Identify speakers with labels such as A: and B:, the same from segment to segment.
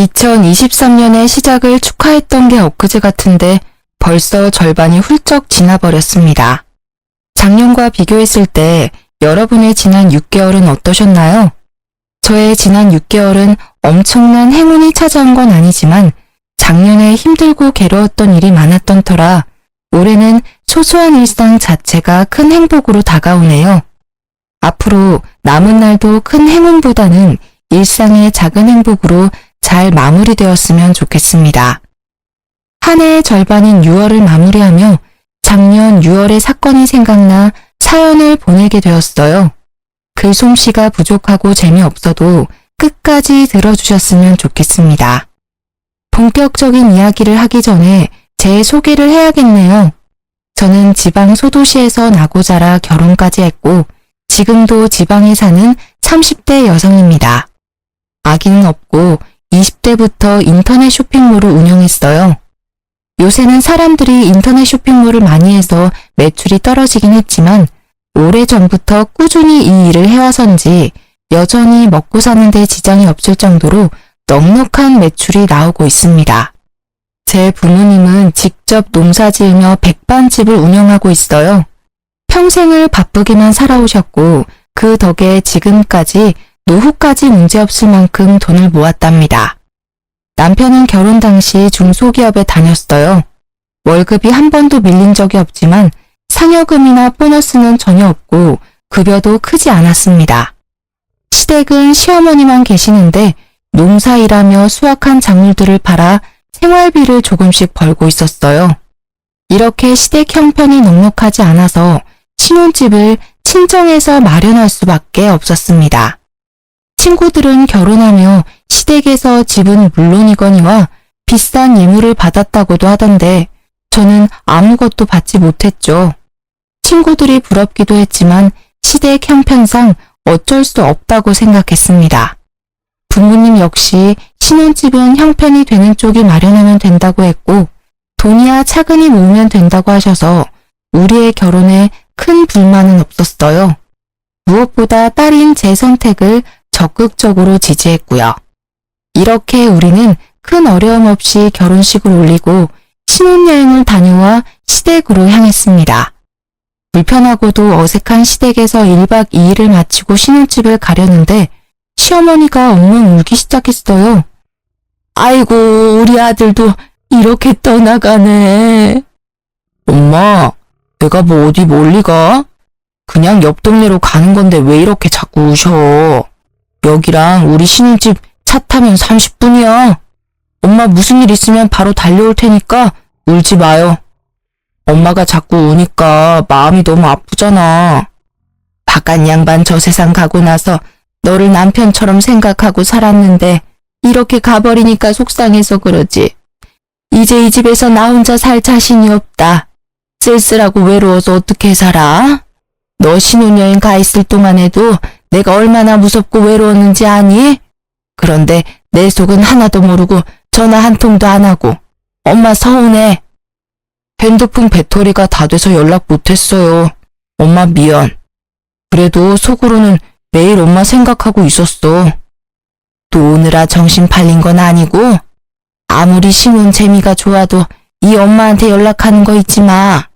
A: 2023년의 시작을 축하했던 게 엊그제 같은데 벌써 절반이 훌쩍 지나버렸습니다. 작년과 비교했을 때 여러분의 지난 6개월은 어떠셨나요? 저의 지난 6개월은 엄청난 행운이 찾아온 건 아니지만 작년에 힘들고 괴로웠던 일이 많았던 터라 올해는 소소한 일상 자체가 큰 행복으로 다가오네요. 앞으로 남은 날도 큰 행운보다는 일상의 작은 행복으로 잘 마무리되었으면 좋겠습니다. 한 해의 절반인 6월을 마무리하며 작년 6월의 사건이 생각나 사연을 보내게 되었어요. 글솜씨가 부족하고 재미없어도 끝까지 들어주셨으면 좋겠습니다. 본격적인 이야기를 하기 전에 제 소개를 해야겠네요. 저는 지방 소도시에서 나고 자라 결혼까지 했고 지금도 지방에 사는 30대 여성입니다. 아기는 없고 20대부터 인터넷 쇼핑몰을 운영했어요. 요새는 사람들이 인터넷 쇼핑몰을 많이 해서 매출이 떨어지긴 했지만 오래전부터 꾸준히 이 일을 해와서인지 여전히 먹고 사는 데 지장이 없을 정도로 넉넉한 매출이 나오고 있습니다. 제 부모님은 직접 농사 지으며 백반집을 운영하고 있어요. 평생을 바쁘게만 살아오셨고 그 덕에 지금까지 노후까지 문제없을 만큼 돈을 모았답니다. 남편은 결혼 당시 중소기업에 다녔어요. 월급이 한 번도 밀린 적이 없지만 상여금이나 보너스는 전혀 없고 급여도 크지 않았습니다. 시댁은 시어머니만 계시는데 농사일하며 수확한 작물들을 팔아 생활비를 조금씩 벌고 있었어요. 이렇게 시댁 형편이 넉넉하지 않아서 신혼집을 친정에서 마련할 수밖에 없었습니다. 친구들은 결혼하며 시댁에서 집은 물론이거니와 비싼 예물을 받았다고도 하던데 저는 아무것도 받지 못했죠. 친구들이 부럽기도 했지만 시댁 형편상 어쩔 수 없다고 생각했습니다. 부모님 역시 신혼집은 형편이 되는 쪽이 마련하면 된다고 했고 돈이야 차근히 모으면 된다고 하셔서 우리의 결혼에 큰 불만은 없었어요. 무엇보다 딸인 제 선택을 적극적으로 지지했고요. 이렇게 우리는 큰 어려움 없이 결혼식을 올리고 신혼여행을 다녀와 시댁으로 향했습니다. 불편하고도 어색한 시댁에서 1박 2일을 마치고 신혼집을 가려는데 시어머니가 엉엉 울기 시작했어요. 아이고 우리 아들도 이렇게 떠나가네. 엄마, 내가 뭐 어디 멀리 가? 그냥 옆 동네로 가는 건데 왜 이렇게 자꾸 우셔? 여기랑 우리 신혼집 차 타면 30분이야. 엄마 무슨 일 있으면 바로 달려올 테니까 울지 마요. 엄마가 자꾸 우니까 마음이 너무 아프잖아. 바깥 양반 저 세상 가고 나서 너를 남편처럼 생각하고 살았는데 이렇게 가버리니까 속상해서 그러지. 이제 이 집에서 나 혼자 살 자신이 없다. 쓸쓸하고 외로워서 어떻게 살아? 너 신혼여행 가 있을 동안에도 내가 얼마나 무섭고 외로웠는지 아니? 그런데 내 속은 하나도 모르고 전화 한 통도 안 하고 엄마 서운해. 핸드폰 배터리가 다 돼서 연락 못했어요. 엄마 미안. 그래도 속으로는 매일 엄마 생각하고 있었어. 또 오느라 정신 팔린 건 아니고 아무리 신혼 재미가 좋아도 이 엄마한테 연락하는 거 잊지 마.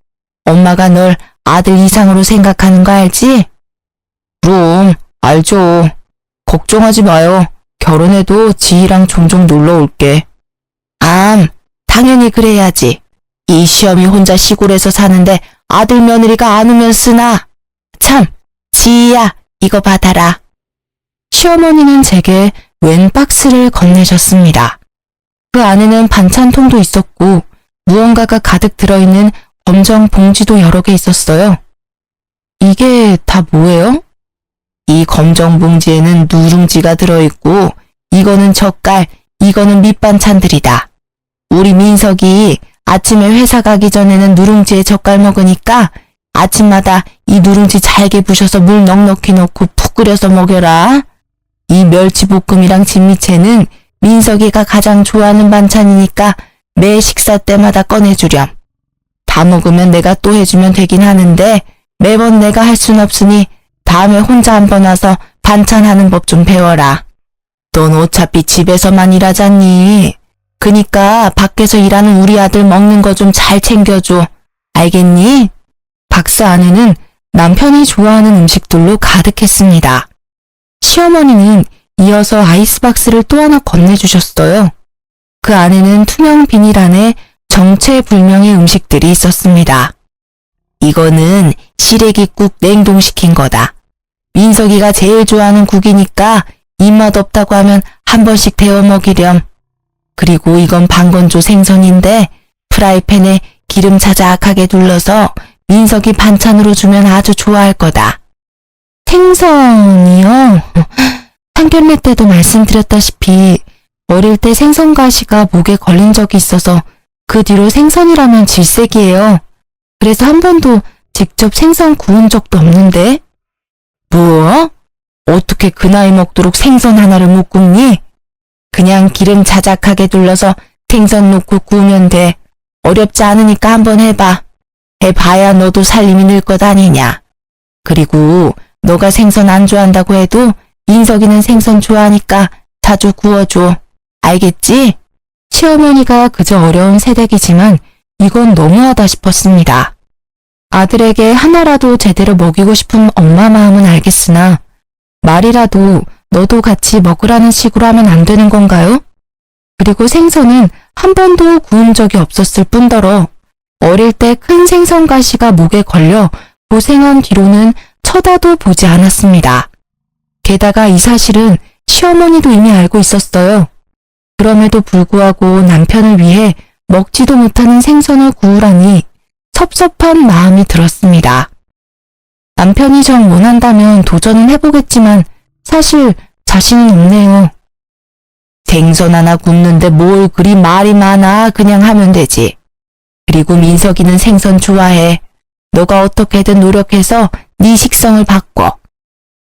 A: 엄마가 널 아들 이상으로 생각하는 거 알지? 그럼 알죠. 걱정하지 마요. 결혼해도 지희랑 종종 놀러 올게. 당연히 그래야지. 이 시어미 혼자 시골에서 사는데 아들 며느리가 안 오면 쓰나. 참, 지희야 이거 받아라. 시어머니는 제게 웬 박스를 건네셨습니다. 그 안에는 반찬통도 있었고 무언가가 가득 들어있는 검정 봉지도 여러 개 있었어요. 이게 다 뭐예요? 이 검정 봉지에는 누룽지가 들어있고 이거는 젓갈, 이거는 밑반찬들이다. 우리 민석이 아침에 회사 가기 전에는 누룽지에 젓갈 먹으니까 아침마다 이 누룽지 잘게 부셔서 물 넉넉히 넣고 푹 끓여서 먹여라. 이 멸치볶음이랑 진미채는 민석이가 가장 좋아하는 반찬이니까 매 식사 때마다 꺼내주렴. 다 먹으면 내가 또 해주면 되긴 하는데 매번 내가 할 순 없으니 다음에 혼자 한번 와서 반찬하는 법 좀 배워라. 넌 어차피 집에서만 일하잖니. 그니까 밖에서 일하는 우리 아들 먹는 거 좀 잘 챙겨줘. 알겠니? 박스 안에는 남편이 좋아하는 음식들로 가득했습니다. 시어머니는 이어서 아이스박스를 또 하나 건네주셨어요. 그 안에는 투명 비닐 안에 정체불명의 음식들이 있었습니다. 이거는 시래기국 냉동시킨 거다. 민석이가 제일 좋아하는 국이니까 입맛 없다고 하면 한 번씩 데워 먹이렴. 그리고 이건 방건조 생선인데 프라이팬에 기름 자작하게 둘러서 민석이 반찬으로 주면 아주 좋아할 거다. 생선이요? 상견례 때도 말씀드렸다시피 어릴 때 생선 가시가 목에 걸린 적이 있어서 그 뒤로 생선이라면 질색이에요. 그래서 한 번도 직접 생선 구운 적도 없는데. 뭐? 어떻게 그 나이 먹도록 생선 하나를 못 굽니? 그냥 기름 자작하게 둘러서 생선 넣고 구우면 돼. 어렵지 않으니까 한번 해봐. 해봐야 너도 살림이 늘 것 아니냐. 그리고 너가 생선 안 좋아한다고 해도 민석이는 생선 좋아하니까 자주 구워줘. 알겠지? 시어머니가 그저 어려운 세대이지만 이건 너무하다 싶었습니다. 아들에게 하나라도 제대로 먹이고 싶은 엄마 마음은 알겠으나 말이라도 너도 같이 먹으라는 식으로 하면 안 되는 건가요? 그리고 생선은 한 번도 구운 적이 없었을 뿐더러 어릴 때 큰 생선 가시가 목에 걸려 고생한 뒤로는 쳐다도 보지 않았습니다. 게다가 이 사실은 시어머니도 이미 알고 있었어요. 그럼에도 불구하고 남편을 위해 먹지도 못하는 생선을 구우라니 섭섭한 마음이 들었습니다. 남편이 정 원한다면 도전은 해보겠지만 사실 자신은 없네요. 생선 하나 굽는데 뭘 그리 말이 많아. 그냥 하면 되지. 그리고 민석이는 생선 좋아해. 너가 어떻게든 노력해서 네 식성을 바꿔.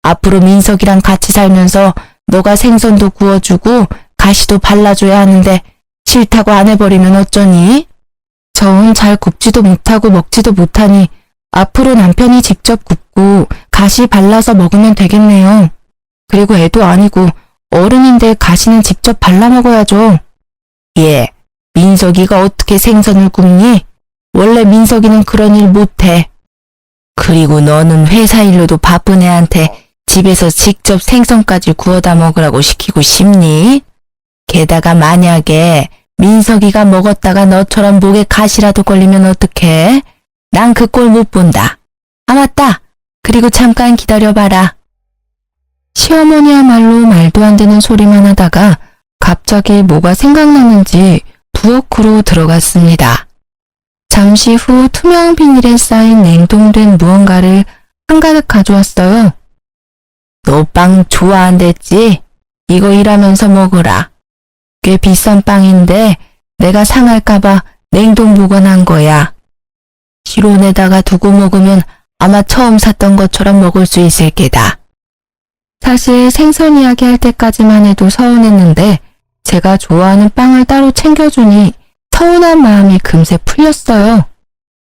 A: 앞으로 민석이랑 같이 살면서 너가 생선도 구워주고 가시도 발라줘야 하는데 싫다고 안 해버리면 어쩌니? 전 잘 굽지도 못하고 먹지도 못하니 앞으로 남편이 직접 굽고 가시 발라서 먹으면 되겠네요. 그리고 애도 아니고 어른인데 가시는 직접 발라 먹어야죠. 예, 민석이가 어떻게 생선을 굽니? 원래 민석이는 그런 일 못해. 그리고 너는 회사 일로도 바쁜 애한테 집에서 직접 생선까지 구워다 먹으라고 시키고 싶니? 게다가 만약에 민석이가 먹었다가 너처럼 목에 가시라도 걸리면 어떡해? 난 그 꼴 못 본다. 아 맞다. 그리고 잠깐 기다려봐라. 시어머니야말로 말도 안 되는 소리만 하다가 갑자기 뭐가 생각나는지 부엌으로 들어갔습니다. 잠시 후 투명 비닐에 쌓인 냉동된 무언가를 한가득 가져왔어요. 너 빵 좋아한댔지? 이거 일하면서 먹어라. 꽤 비싼 빵인데 내가 상할까봐 냉동 보관한 거야. 실온에다가 두고 먹으면 아마 처음 샀던 것처럼 먹을 수 있을 게다. 사실 생선 이야기 할 때까지만 해도 서운했는데 제가 좋아하는 빵을 따로 챙겨주니 서운한 마음이 금세 풀렸어요.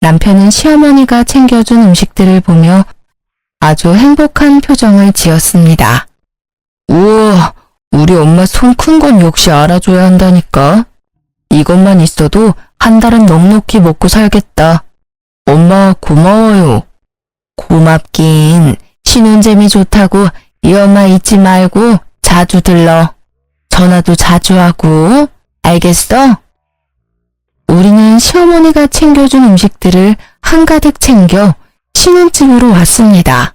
A: 남편은 시어머니가 챙겨준 음식들을 보며 아주 행복한 표정을 지었습니다. 우와, 우리 엄마 손 큰 건 역시 알아줘야 한다니까. 이것만 있어도 한 달은 넉넉히 먹고 살겠다. 엄마 고마워요. 고맙긴. 신혼재미 좋다고 이 엄마 잊지 말고 자주 들러. 전화도 자주 하고. 알겠어? 우리는 시어머니가 챙겨준 음식들을 한가득 챙겨 신혼집으로 왔습니다.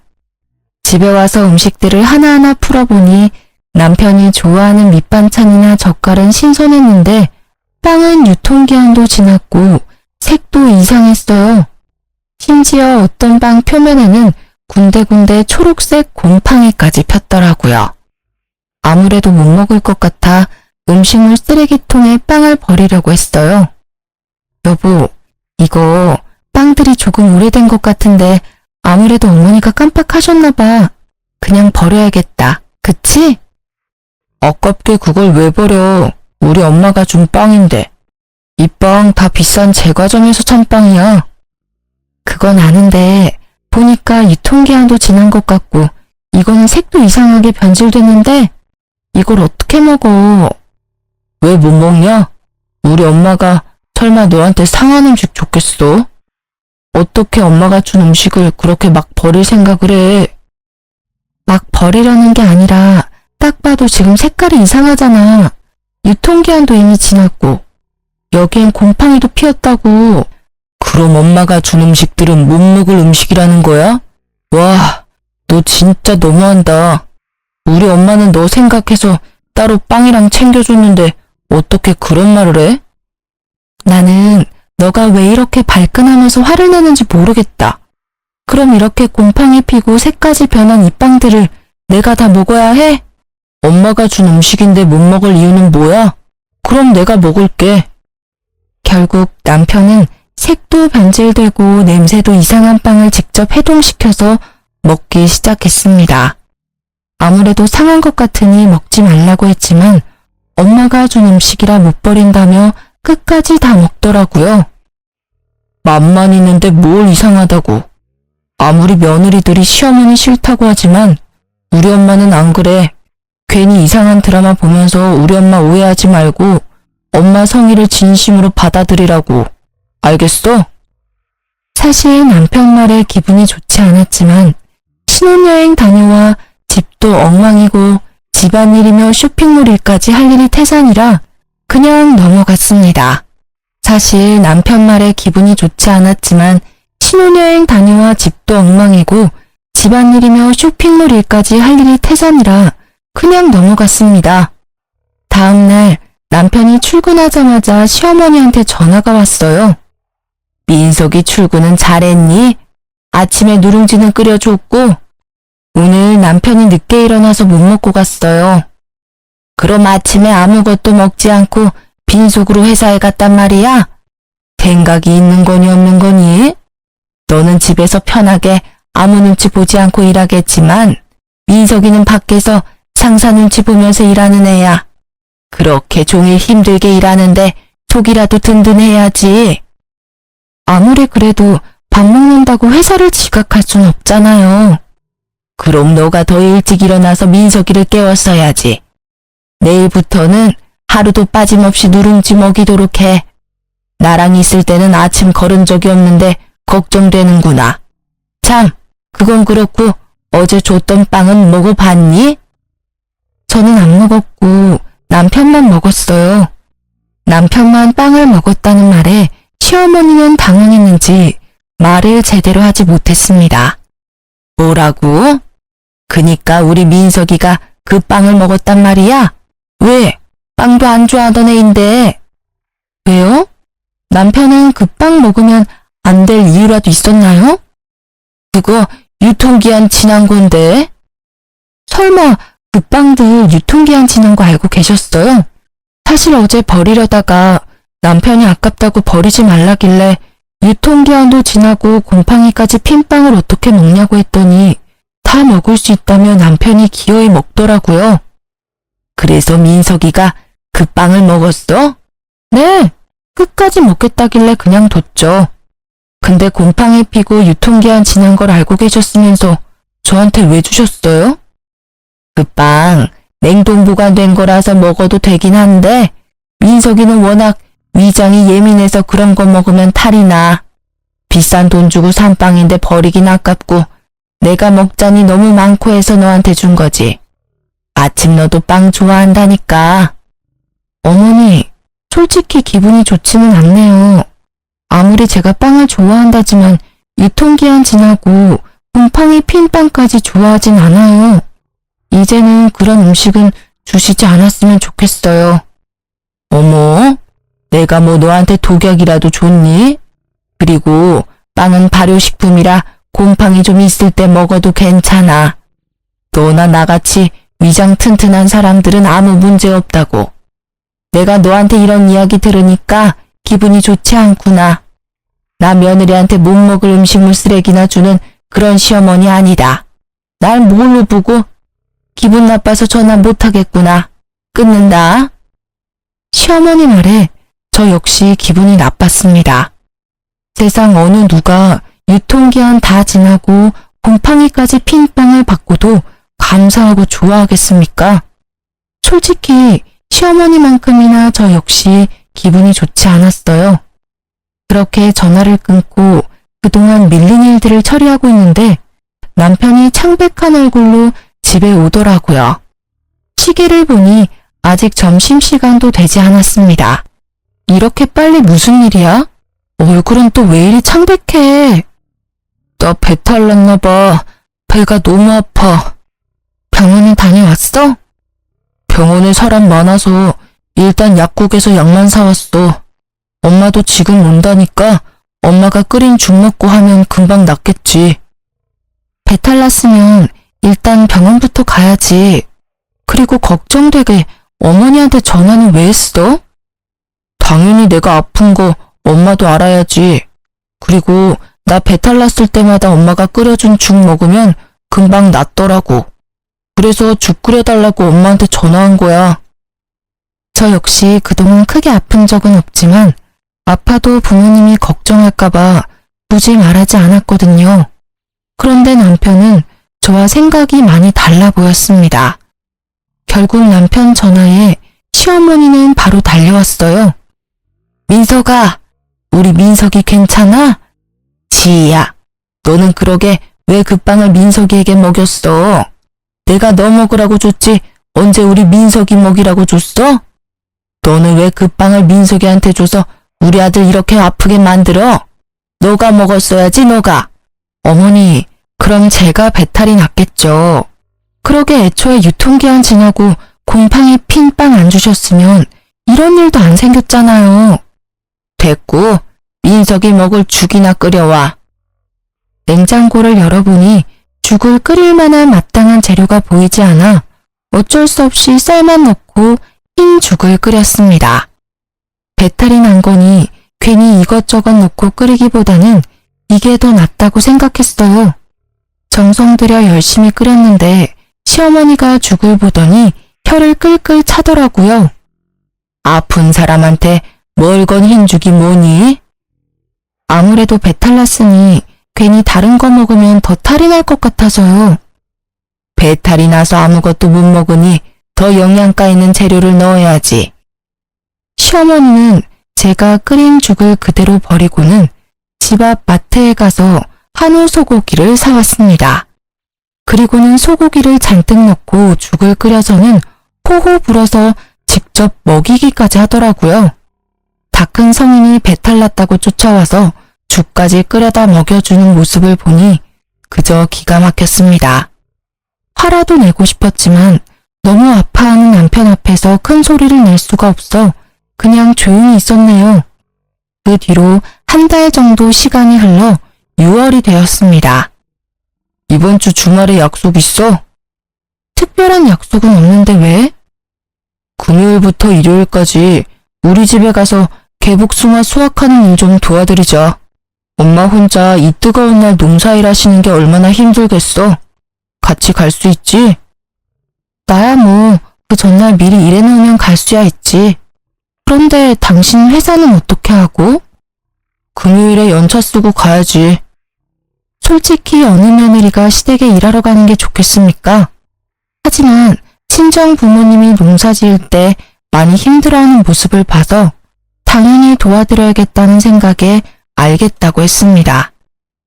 A: 집에 와서 음식들을 하나하나 풀어보니 남편이 좋아하는 밑반찬이나 젓갈은 신선했는데 빵은 유통기한도 지났고 색도 이상했어요. 심지어 어떤 빵 표면에는 군데군데 초록색 곰팡이까지 폈더라고요. 아무래도 못 먹을 것 같아 음식물 쓰레기통에 빵을 버리려고 했어요. 여보, 이거 빵들이 조금 오래된 것 같은데 아무래도 어머니가 깜빡하셨나 봐. 그냥 버려야겠다. 그치? 아깝게 그걸 왜 버려? 우리 엄마가 준 빵인데. 이 빵 다 비싼 제과점에서 산 빵이야. 그건 아는데 보니까 유통기한도 지난 것 같고 이거는 색도 이상하게 변질됐는데 이걸 어떻게 먹어? 왜 못 먹냐? 우리 엄마가 설마 너한테 상한 음식 줬겠어? 어떻게 엄마가 준 음식을 그렇게 막 버릴 생각을 해? 막 버리려는 게 아니라 딱 봐도 지금 색깔이 이상하잖아. 유통기한도 이미 지났고 여기엔 곰팡이도 피었다고. 그럼 엄마가 준 음식들은 못 먹을 음식이라는 거야? 와, 너 진짜 너무한다. 우리 엄마는 너 생각해서 따로 빵이랑 챙겨줬는데 어떻게 그런 말을 해? 나는 너가 왜 이렇게 발끈하면서 화를 내는지 모르겠다. 그럼 이렇게 곰팡이 피고 색까지 변한 이 빵들을 내가 다 먹어야 해? 엄마가 준 음식인데 못 먹을 이유는 뭐야? 그럼 내가 먹을게. 결국 남편은 색도 변질되고 냄새도 이상한 빵을 직접 해동시켜서 먹기 시작했습니다. 아무래도 상한 것 같으니 먹지 말라고 했지만 엄마가 준 음식이라 못 버린다며 끝까지 다 먹더라고요. 맛만 있는데 뭘 이상하다고. 아무리 며느리들이 시어머니 싫다고 하지만 우리 엄마는 안 그래. 괜히 이상한 드라마 보면서 우리 엄마 오해하지 말고 엄마 성의를 진심으로 받아들이라고. 알겠어? 사실 남편 말에 기분이 좋지 않았지만 신혼여행 다녀와 집도 엉망이고 집안일이며 쇼핑몰 일까지 할 일이 태산이라 그냥 넘어갔습니다. 사실 남편 말에 기분이 좋지 않았지만 신혼여행 다녀와 집도 엉망이고 집안일이며 쇼핑몰 일까지 할 일이 태산이라 그냥 넘어갔습니다. 다음날 남편이 출근하자마자 시어머니한테 전화가 왔어요. 민석이 출근은 잘했니? 아침에 누룽지는 끓여줬고 오늘 남편이 늦게 일어나서 못 먹고 갔어요. 그럼 아침에 아무것도 먹지 않고 빈속으로 회사에 갔단 말이야? 생각이 있는 거니 없는 거니? 너는 집에서 편하게 아무 눈치 보지 않고 일하겠지만 민석이는 밖에서 상사 눈치 보면서 일하는 애야. 그렇게 종일 힘들게 일하는데 속이라도 든든해야지. 아무리 그래도 밥 먹는다고 회사를 지각할 순 없잖아요. 그럼 너가 더 일찍 일어나서 민석이를 깨웠어야지. 내일부터는 하루도 빠짐없이 누룽지 먹이도록 해. 나랑 있을 때는 아침 걸은 적이 없는데 걱정되는구나. 참, 그건 그렇고 어제 줬던 빵은 먹어봤니? 저는 안 먹었고 남편만 먹었어요. 남편만 빵을 먹었다는 말에 시어머니는 당황했는지 말을 제대로 하지 못했습니다. 뭐라고? 그니까 우리 민석이가 그 빵을 먹었단 말이야? 왜? 빵도 안 좋아하던 애인데. 왜요? 남편은 그 빵 먹으면 안 될 이유라도 있었나요? 그거 유통기한 지난 건데. 설마 그 빵들 유통기한 지난 거 알고 계셨어요? 사실 어제 버리려다가 남편이 아깝다고 버리지 말라길래 유통기한도 지나고 곰팡이까지 핀 빵을 어떻게 먹냐고 했더니 다 먹을 수 있다며 남편이 기어이 먹더라고요. 그래서 민석이가 그 빵을 먹었어? 네, 끝까지 먹겠다길래 그냥 뒀죠. 근데 곰팡이 피고 유통기한 지난 걸 알고 계셨으면서 저한테 왜 주셨어요? 그 빵 냉동 보관된 거라서 먹어도 되긴 한데 민석이는 워낙 위장이 예민해서 그런 거 먹으면 탈이 나. 비싼 돈 주고 산 빵인데 버리긴 아깝고 내가 먹자니 너무 많고 해서 너한테 준 거지. 아침 너도 빵 좋아한다니까. 어머니, 솔직히 기분이 좋지는 않네요. 아무리 제가 빵을 좋아한다지만 유통기한 지나고 곰팡이 핀 빵까지 좋아하진 않아요. 이제는 그런 음식은 주시지 않았으면 좋겠어요. 어머, 내가 뭐 너한테 독약이라도 줬니? 그리고 빵은 발효식품이라 곰팡이 좀 있을 때 먹어도 괜찮아. 너나 나같이 위장 튼튼한 사람들은 아무 문제 없다고. 내가 너한테 이런 이야기 들으니까 기분이 좋지 않구나. 나 며느리한테 못 먹을 음식물 쓰레기나 주는 그런 시어머니 아니다. 날 뭘로 보고 기분 나빠서 전화 못하겠구나. 끊는다. 시어머니 말에 저 역시 기분이 나빴습니다. 세상 어느 누가 유통기한 다 지나고 곰팡이까지 핀 빵을 받고도 감사하고 좋아하겠습니까? 솔직히 시어머니만큼이나 저 역시 기분이 좋지 않았어요. 그렇게 전화를 끊고 그동안 밀린 일들을 처리하고 있는데 남편이 창백한 얼굴로 집에 오더라고요. 시계를 보니 아직 점심시간도 되지 않았습니다. 이렇게 빨리 무슨 일이야? 얼굴은 또 왜 이리 창백해? 나 배탈 났나 봐. 배가 너무 아파. 병원에 다녀왔어? 병원에 사람 많아서 일단 약국에서 약만 사왔어. 엄마도 지금 온다니까 엄마가 끓인 죽 먹고 하면 금방 낫겠지. 배탈 났으면 일단 병원부터 가야지. 그리고 걱정되게 어머니한테 전화는 왜 했어? 당연히 내가 아픈 거 엄마도 알아야지. 그리고 나 배탈 났을 때마다 엄마가 끓여준 죽 먹으면 금방 낫더라고. 그래서 죽 끓여달라고 엄마한테 전화한 거야. 저 역시 그동안 크게 아픈 적은 없지만 아파도 부모님이 걱정할까봐 굳이 말하지 않았거든요. 그런데 남편은 저와 생각이 많이 달라 보였습니다. 결국 남편 전화에 시어머니는 바로 달려왔어요. 민석아, 우리 민석이 괜찮아? 지희야, 너는 그러게 왜 그 빵을 민석이에게 먹였어? 내가 너 먹으라고 줬지 언제 우리 민석이 먹이라고 줬어? 너는 왜 그 빵을 민석이한테 줘서 우리 아들 이렇게 아프게 만들어? 너가 먹었어야지 너가. 어머니, 그럼 제가 배탈이 났겠죠. 그러게 애초에 유통기한 지나고 곰팡이 핀 빵 안 주셨으면 이런 일도 안 생겼잖아요. 됐고, 민석이 먹을 죽이나 끓여와. 냉장고를 열어보니 죽을 끓일 만한 마땅한 재료가 보이지 않아 어쩔 수 없이 쌀만 넣고 흰 죽을 끓였습니다. 배탈이 난 거니 괜히 이것저것 넣고 끓이기보다는 이게 더 낫다고 생각했어요. 정성 들여 열심히 끓였는데 시어머니가 죽을 보더니 혀를 끌끌 차더라고요. 아픈 사람한테 뭘 건 흰죽이 뭐니? 아무래도 배탈 났으니 괜히 다른 거 먹으면 더 탈이 날 것 같아서요. 배탈이 나서 아무것도 못 먹으니 더 영양가 있는 재료를 넣어야지. 시어머니는 제가 끓인 죽을 그대로 버리고는 집 앞 마트에 가서 한우 소고기를 사왔습니다. 그리고는 소고기를 잔뜩 넣고 죽을 끓여서는 호호 불어서 직접 먹이기까지 하더라고요. 다 큰 성인이 배탈 났다고 쫓아와서 죽까지 끓여다 먹여주는 모습을 보니 그저 기가 막혔습니다. 화라도 내고 싶었지만 너무 아파하는 남편 앞에서 큰 소리를 낼 수가 없어 그냥 조용히 있었네요. 그 뒤로 한 달 정도 시간이 흘러 6월이 되었습니다. 이번 주 주말에 약속 있어? 특별한 약속은 없는데 왜? 금요일부터 일요일까지 우리 집에 가서 개복숭아 수확하는 일 좀 도와드리자. 엄마 혼자 이 뜨거운 날 농사일 하시는 게 얼마나 힘들겠어. 같이 갈 수 있지? 나야 뭐 그 전날 미리 일해놓으면 갈 수야 있지. 그런데 당신 회사는 어떻게 하고? 금요일에 연차 쓰고 가야지. 솔직히 어느 며느리가 시댁에 일하러 가는 게 좋겠습니까? 하지만 친정 부모님이 농사 지을 때 많이 힘들어하는 모습을 봐서 당연히 도와드려야겠다는 생각에 알겠다고 했습니다.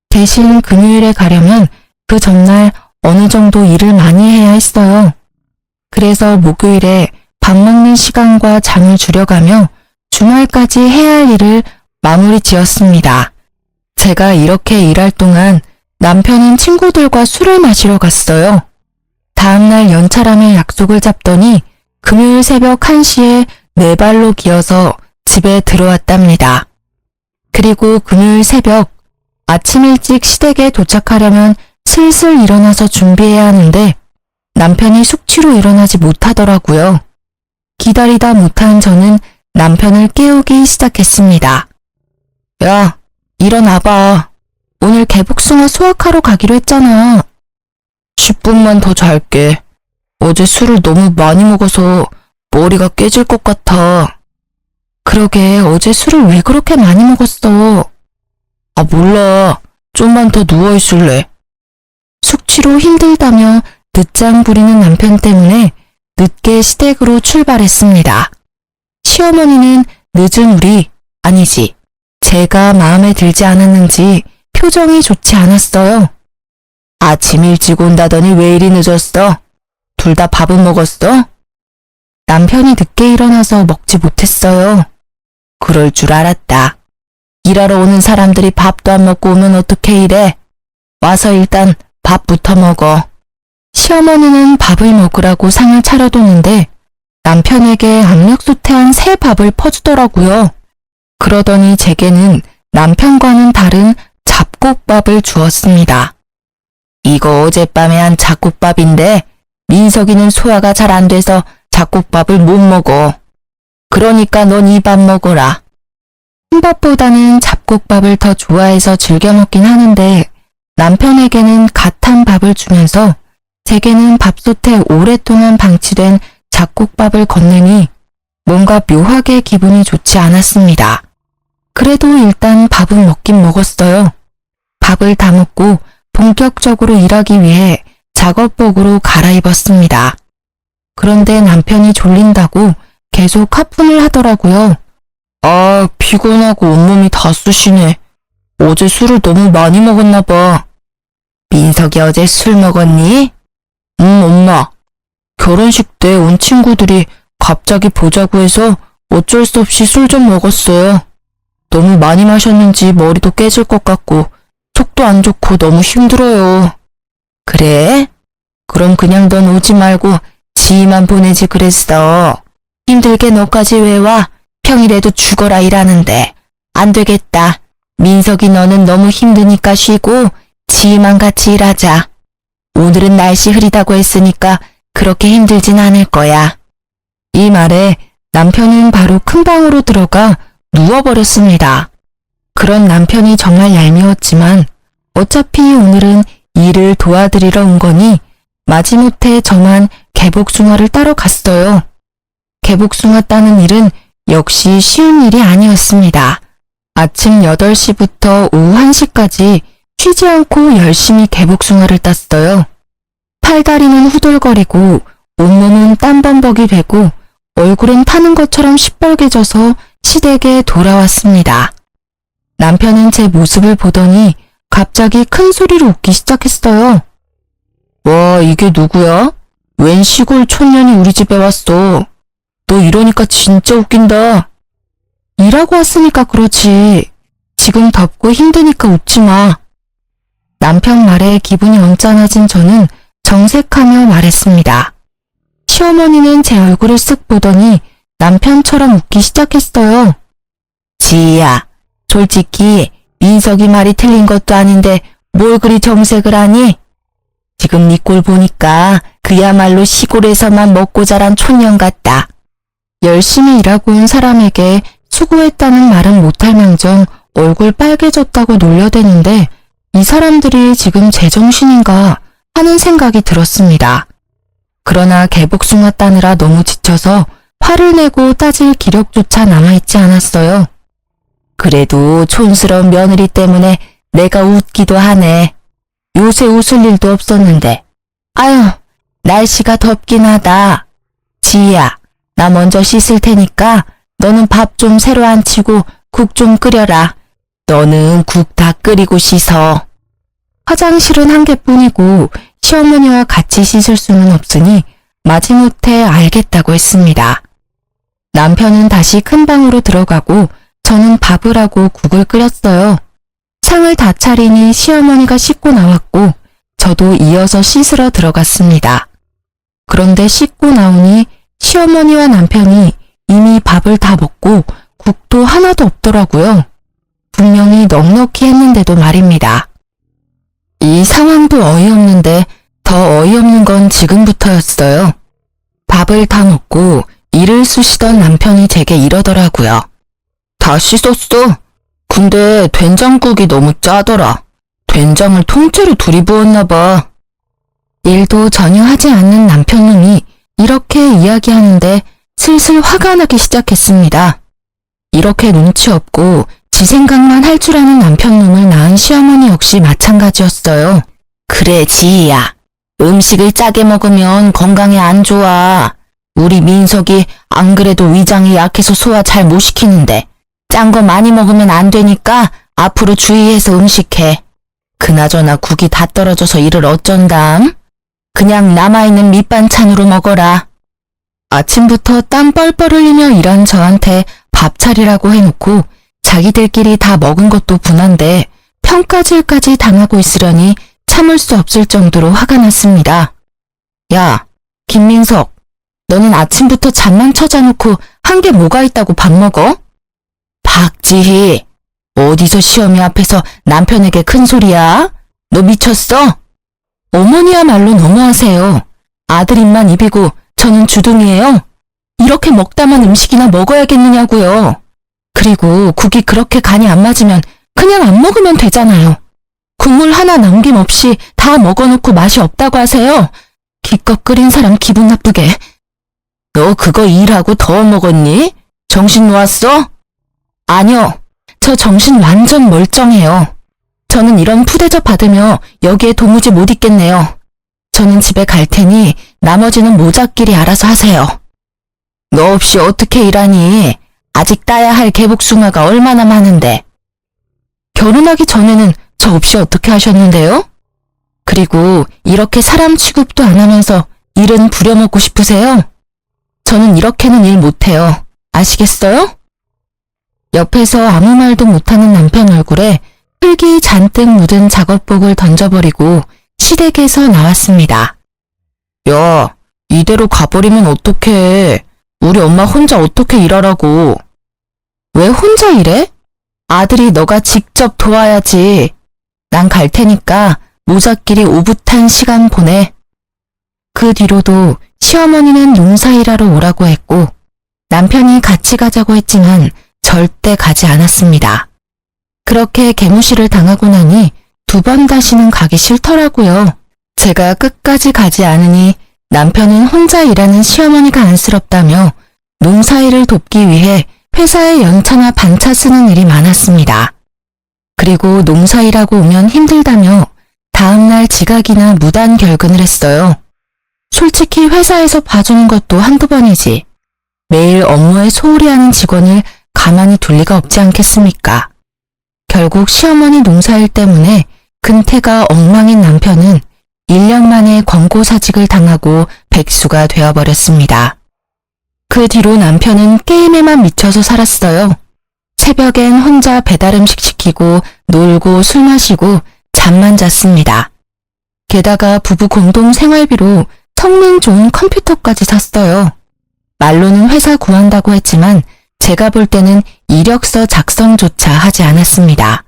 A: 대신 금요일에 가려면 그 전날 어느 정도 일을 많이 해야 했어요. 그래서 목요일에 밥 먹는 시간과 잠을 줄여가며 주말까지 해야 할 일을 마무리 지었습니다. 제가 이렇게 일할 동안 남편은 친구들과 술을 마시러 갔어요. 다음날 연차라며 약속을 잡더니 금요일 새벽 1시에 네 발로 기어서 집에 들어왔답니다. 그리고 금요일 새벽 아침 일찍 시댁에 도착하려면 슬슬 일어나서 준비해야 하는데 남편이 숙취로 일어나지 못하더라고요. 기다리다 못한 저는 남편을 깨우기 시작했습니다. 야, 일어나봐. 오늘 개복숭아 수확하러 가기로 했잖아. 10분만 더 잘게. 어제 술을 너무 많이 먹어서 머리가 깨질 것 같아. 그러게 어제 술을 왜 그렇게 많이 먹었어? 아, 몰라. 좀만 더 누워있을래. 숙취로 힘들다며 늦장 부리는 남편 때문에 늦게 시댁으로 출발했습니다. 시어머니는 늦은 우리, 아니지, 제가 마음에 들지 않았는지 표정이 좋지 않았어요. 아침 일찍 온다더니 왜 이리 늦었어? 둘 다 밥은 먹었어? 남편이 늦게 일어나서 먹지 못했어요. 그럴 줄 알았다. 일하러 오는 사람들이 밥도 안 먹고 오면 어떻게 이래? 와서 일단 밥부터 먹어. 시어머니는 밥을 먹으라고 상을 차려뒀는데 남편에게 압력솥에 새 밥을 퍼주더라고요. 그러더니 제게는 남편과는 다른 잡곡밥을 주었습니다. 이거 어젯밤에 한 잡곡밥인데 민석이는 소화가 잘 안 돼서 잡곡밥을 못 먹어. 그러니까 넌 이 밥 먹어라. 흰밥보다는 잡곡밥을 더 좋아해서 즐겨 먹긴 하는데 남편에게는 갓한 밥을 주면서 제게는 밥솥에 오랫동안 방치된 잡곡밥을 건네니 뭔가 묘하게 기분이 좋지 않았습니다. 그래도 일단 밥은 먹긴 먹었어요. 밥을 다 먹고 본격적으로 일하기 위해 작업복으로 갈아입었습니다. 그런데 남편이 졸린다고 계속 하품을 하더라고요. 아, 피곤하고 온몸이 다 쑤시네. 어제 술을 너무 많이 먹었나 봐. 민석이 어제 술 먹었니? 응, 엄마. 결혼식 때 온 친구들이 갑자기 보자고 해서 어쩔 수 없이 술 좀 먹었어요. 너무 많이 마셨는지 머리도 깨질 것 같고 속도 안 좋고 너무 힘들어요. 그래? 그럼 그냥 넌 오지 말고 지희만 보내지 그랬어. 힘들게 너까지 왜 와? 평일에도 죽어라 일하는데. 안 되겠다. 민석이 너는 너무 힘드니까 쉬고 지희만 같이 일하자. 오늘은 날씨 흐리다고 했으니까 그렇게 힘들진 않을 거야. 이 말에 남편은 바로 큰 방으로 들어가 누워버렸습니다. 그런 남편이 정말 얄미웠지만 어차피 오늘은 일을 도와드리러 온 거니 마지못해 저만 개복숭아를 따러 갔어요. 개복숭아 따는 일은 역시 쉬운 일이 아니었습니다. 아침 8시부터 오후 1시까지 쉬지 않고 열심히 개복숭아를 땄어요. 팔다리는 후들거리고 온몸은 땀범벅이 되고 얼굴은 타는 것처럼 시뻘개져서 시댁에 돌아왔습니다. 남편은 제 모습을 보더니 갑자기 큰 소리로 웃기 시작했어요. 와, 이게 누구야? 웬 시골 촌년이 우리 집에 왔어. 너 이러니까 진짜 웃긴다. 일하고 왔으니까 그렇지. 지금 덥고 힘드니까 웃지 마. 남편 말에 기분이 언짢아진 저는 정색하며 말했습니다. 시어머니는 제 얼굴을 쓱 보더니 남편처럼 웃기 시작했어요. 지희야, 솔직히 민석이 말이 틀린 것도 아닌데 뭘 그리 정색을 하니? 지금 네 꼴 보니까 그야말로 시골에서만 먹고 자란 촌년 같다. 열심히 일하고 온 사람에게 수고했다는 말은 못할 망정 얼굴 빨개졌다고 놀려대는데 이 사람들이 지금 제정신인가 하는 생각이 들었습니다. 그러나 개복숭아 따느라 너무 지쳐서 화를 내고 따질 기력조차 남아있지 않았어요. 그래도 촌스러운 며느리 때문에 내가 웃기도 하네. 요새 웃을 일도 없었는데. 아유, 날씨가 덥긴 하다. 지희야, 나 먼저 씻을 테니까 너는 밥 좀 새로 안 치고 국 좀 끓여라. 너는 국 다 끓이고 씻어. 화장실은 한 개뿐이고 시어머니와 같이 씻을 수는 없으니 마지못해 알겠다고 했습니다. 남편은 다시 큰 방으로 들어가고 저는 밥을 하고 국을 끓였어요. 상을 다 차리니 시어머니가 씻고 나왔고 저도 이어서 씻으러 들어갔습니다. 그런데 씻고 나오니 시어머니와 남편이 이미 밥을 다 먹고 국도 하나도 없더라고요. 분명히 넉넉히 했는데도 말입니다. 이 상황도 어이없는데 더 어이없는 건 지금부터였어요. 밥을 다 먹고 이를 쑤시던 남편이 제게 이러더라고요. 다 씻었어. 근데 된장국이 너무 짜더라. 된장을 통째로 둘이 부었나 봐. 일도 전혀 하지 않는 남편놈이 이렇게 이야기하는데 슬슬 화가 나기 시작했습니다. 이렇게 눈치 없고 지 생각만 할 줄 아는 남편놈을 낳은 시어머니 역시 마찬가지였어요. 그래, 지희야. 음식을 짜게 먹으면 건강에 안 좋아. 우리 민석이 안 그래도 위장이 약해서 소화 잘 못 시키는데 짠 거 많이 먹으면 안 되니까 앞으로 주의해서 음식해. 그나저나 국이 다 떨어져서 이를 어쩐담? 그냥 남아있는 밑반찬으로 먹어라. 아침부터 땀 뻘뻘 흘리며 일한 저한테 밥 차리라고 해놓고 자기들끼리 다 먹은 것도 분한데 평가질까지 당하고 있으려니 참을 수 없을 정도로 화가 났습니다. 야, 김민석, 너는 아침부터 잠만 쳐자놓고 한 게 뭐가 있다고 밥 먹어? 박지희, 어디서 시어미 앞에서 남편에게 큰 소리야? 너 미쳤어? 어머니야말로 너무하세요. 아들 입만 입이고 저는 주둥이에요. 이렇게 먹다만 음식이나 먹어야겠느냐고요. 그리고 국이 그렇게 간이 안 맞으면 그냥 안 먹으면 되잖아요. 국물 하나 남김없이 다 먹어놓고 맛이 없다고 하세요. 기껏 끓인 사람 기분 나쁘게. 너 그거 일하고 더 먹었니? 정신 놓았어? 아니요. 저 정신 완전 멀쩡해요. 저는 이런 푸대접 받으며 여기에 도무지 못 있겠네요. 저는 집에 갈 테니 나머지는 모자끼리 알아서 하세요. 너 없이 어떻게 일하니? 아직 따야 할 개복숭아가 얼마나 많은데. 결혼하기 전에는 저 없이 어떻게 하셨는데요? 그리고 이렇게 사람 취급도 안 하면서 일은 부려먹고 싶으세요? 저는 이렇게는 일 못해요. 아시겠어요? 옆에서 아무 말도 못하는 남편 얼굴에 흙이 잔뜩 묻은 작업복을 던져버리고 시댁에서 나왔습니다. 야, 이대로 가버리면 어떡해. 우리 엄마 혼자 어떻게 일하라고. 왜 혼자 일해? 아들이 너가 직접 도와야지. 난 갈 테니까 모자끼리 오붓한 시간 보내. 그 뒤로도 시어머니는 농사일하러 오라고 했고 남편이 같이 가자고 했지만 절대 가지 않았습니다. 그렇게 개무시를 당하고 나니 2번 다시는 가기 싫더라고요. 제가 끝까지 가지 않으니 남편은 혼자 일하는 시어머니가 안쓰럽다며 농사일을 돕기 위해 회사에 연차나 반차 쓰는 일이 많았습니다. 그리고 농사일하고 오면 힘들다며 다음날 지각이나 무단 결근을 했어요. 솔직히 회사에서 봐주는 것도 한두 번이지. 매일 업무에 소홀히 하는 직원을 가만히 둘 리가 없지 않겠습니까? 결국 시어머니 농사일 때문에 근태가 엉망인 남편은 1년 만에 권고사직을 당하고 백수가 되어버렸습니다. 그 뒤로 남편은 게임에만 미쳐서 살았어요. 새벽엔 혼자 배달음식 시키고 놀고 술 마시고 잠만 잤습니다. 게다가 부부 공동 생활비로 성능 좋은 컴퓨터까지 샀어요. 말로는 회사 구한다고 했지만 제가 볼 때는 이력서 작성조차 하지 않았습니다.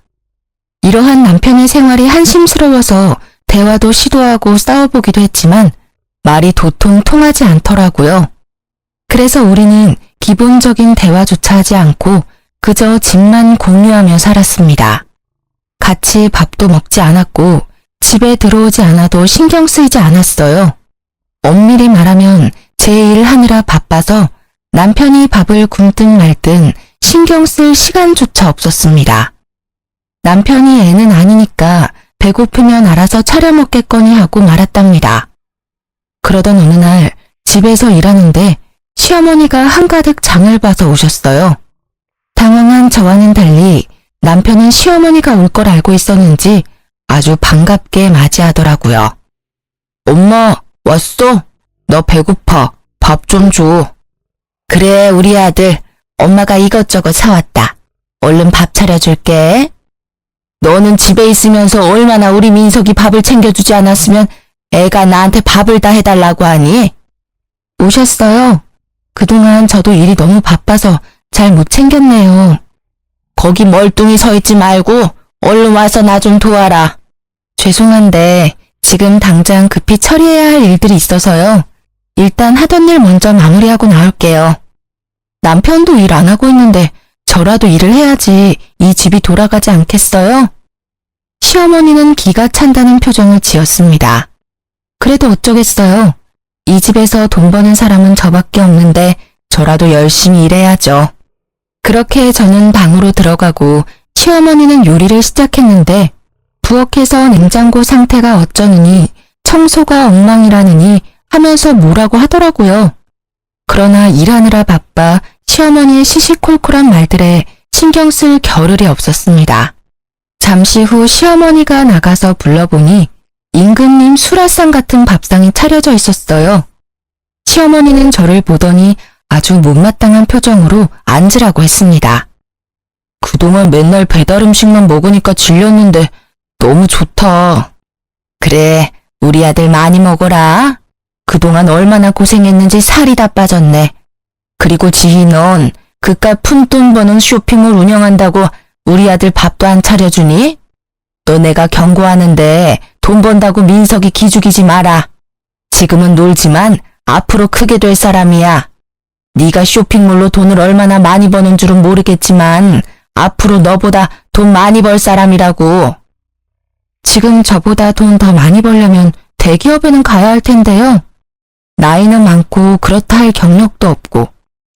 A: 이러한 남편의 생활이 한심스러워서 대화도 시도하고 싸워보기도 했지만 말이 도통 통하지 않더라고요. 그래서 우리는 기본적인 대화조차 하지 않고 그저 집만 공유하며 살았습니다. 같이 밥도 먹지 않았고 집에 들어오지 않아도 신경 쓰이지 않았어요. 엄밀히 말하면 제 일 하느라 바빠서 남편이 밥을 굶든 말든 신경 쓸 시간조차 없었습니다. 남편이 애는 아니니까 배고프면 알아서 차려 먹겠거니 하고 말았답니다. 그러던 어느 날 집에서 일하는데 시어머니가 한가득 장을 봐서 오셨어요. 당황한 저와는 달리 남편은 시어머니가 올 걸 알고 있었는지 아주 반갑게 맞이하더라고요. 엄마, 왔어? 너 배고파. 밥 좀 줘. 그래, 우리 아들. 엄마가 이것저것 사왔다. 얼른 밥 차려줄게. 너는 집에 있으면서 얼마나 우리 민석이 밥을 챙겨주지 않았으면 애가 나한테 밥을 다 해달라고 하니? 오셨어요. 그동안 저도 일이 너무 바빠서 잘 못 챙겼네요. 거기 멀뚱히 서 있지 말고 얼른 와서 나 좀 도와라. 죄송한데 지금 당장 급히 처리해야 할 일들이 있어서요. 일단 하던 일 먼저 마무리하고 나올게요. 남편도 일 안 하고 있는데 저라도 일을 해야지 이 집이 돌아가지 않겠어요? 시어머니는 기가 찬다는 표정을 지었습니다. 그래도 어쩌겠어요. 이 집에서 돈 버는 사람은 저밖에 없는데 저라도 열심히 일해야죠. 그렇게 저는 방으로 들어가고 시어머니는 요리를 시작했는데 부엌에서 냉장고 상태가 어쩌느니 청소가 엉망이라느니 하면서 뭐라고 하더라고요. 그러나 일하느라 바빠 시어머니의 시시콜콜한 말들에 신경 쓸 겨를이 없었습니다. 잠시 후 시어머니가 나가서 불러보니 임금님 수라상 같은 밥상이 차려져 있었어요. 시어머니는 저를 보더니 아주 못마땅한 표정으로 앉으라고 했습니다. 그동안 맨날 배달 음식만 먹으니까 질렸는데 너무 좋다. 그래, 우리 아들 많이 먹어라. 그동안 얼마나 고생했는지 살이 다 빠졌네. 그리고 지희 넌 그깟 푼돈 버는 쇼핑몰 운영한다고 우리 아들 밥도 안 차려주니? 너 내가 경고하는데 돈 번다고 민석이 기죽이지 마라. 지금은 놀지만 앞으로 크게 될 사람이야. 네가 쇼핑몰로 돈을 얼마나 많이 버는 줄은 모르겠지만 앞으로 너보다 돈 많이 벌 사람이라고. 지금 저보다 돈 더 많이 벌려면 대기업에는 가야 할 텐데요. 나이는 많고 그렇다 할 경력도 없고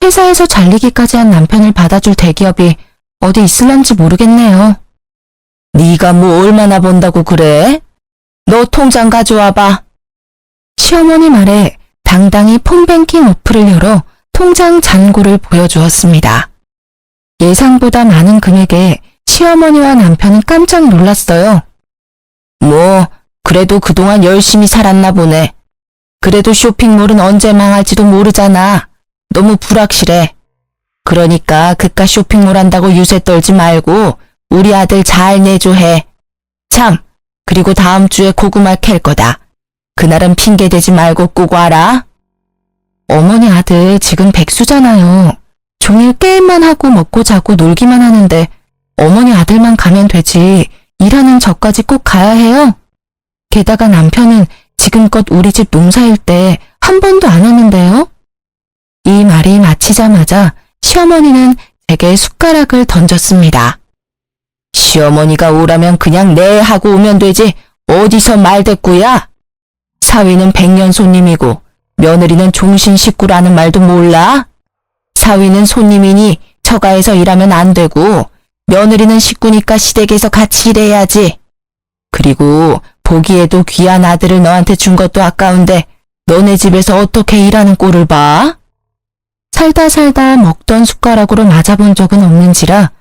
A: 회사에서 잘리기까지 한 남편을 받아줄 대기업이 어디 있을런지 모르겠네요. 네가 뭐 얼마나 번다고 그래? 너 통장 가져와봐. 시어머니 말에 당당히 폰뱅킹 어플을 열어 통장 잔고를 보여주었습니다. 예상보다 많은 금액에 시어머니와 남편은 깜짝 놀랐어요. 뭐 그래도 그동안 열심히 살았나 보네. 그래도 쇼핑몰은 언제 망할지도 모르잖아. 너무 불확실해. 그러니까 그깟 쇼핑몰 한다고 유세 떨지 말고 우리 아들 잘 내조해. 참, 그리고 다음 주에 고구마 캘 거다. 그날은 핑계 대지 말고 꼭 와라. 어머니 아들 지금 백수잖아요. 종일 게임만 하고 먹고 자고 놀기만 하는데 어머니 아들만 가면 되지 일하는 저까지 꼭 가야 해요? 게다가 남편은 지금껏 우리 집 농사일 때 한 번도 안 왔는데요? 이 말이 마치자마자 시어머니는 제게 숟가락을 던졌습니다. 시어머니가 오라면 그냥 네 하고 오면 되지 어디서 말대꾸야? 사위는 백년 손님이고 며느리는 종신 식구라는 말도 몰라? 사위는 손님이니 처가에서 일하면 안 되고 며느리는 식구니까 시댁에서 같이 일해야지. 그리고 보기에도 귀한 아들을 너한테 준 것도 아까운데 너네 집에서 어떻게 일하는 꼴을 봐? 살다 먹던 숟가락으로 맞아본 적은 없는지라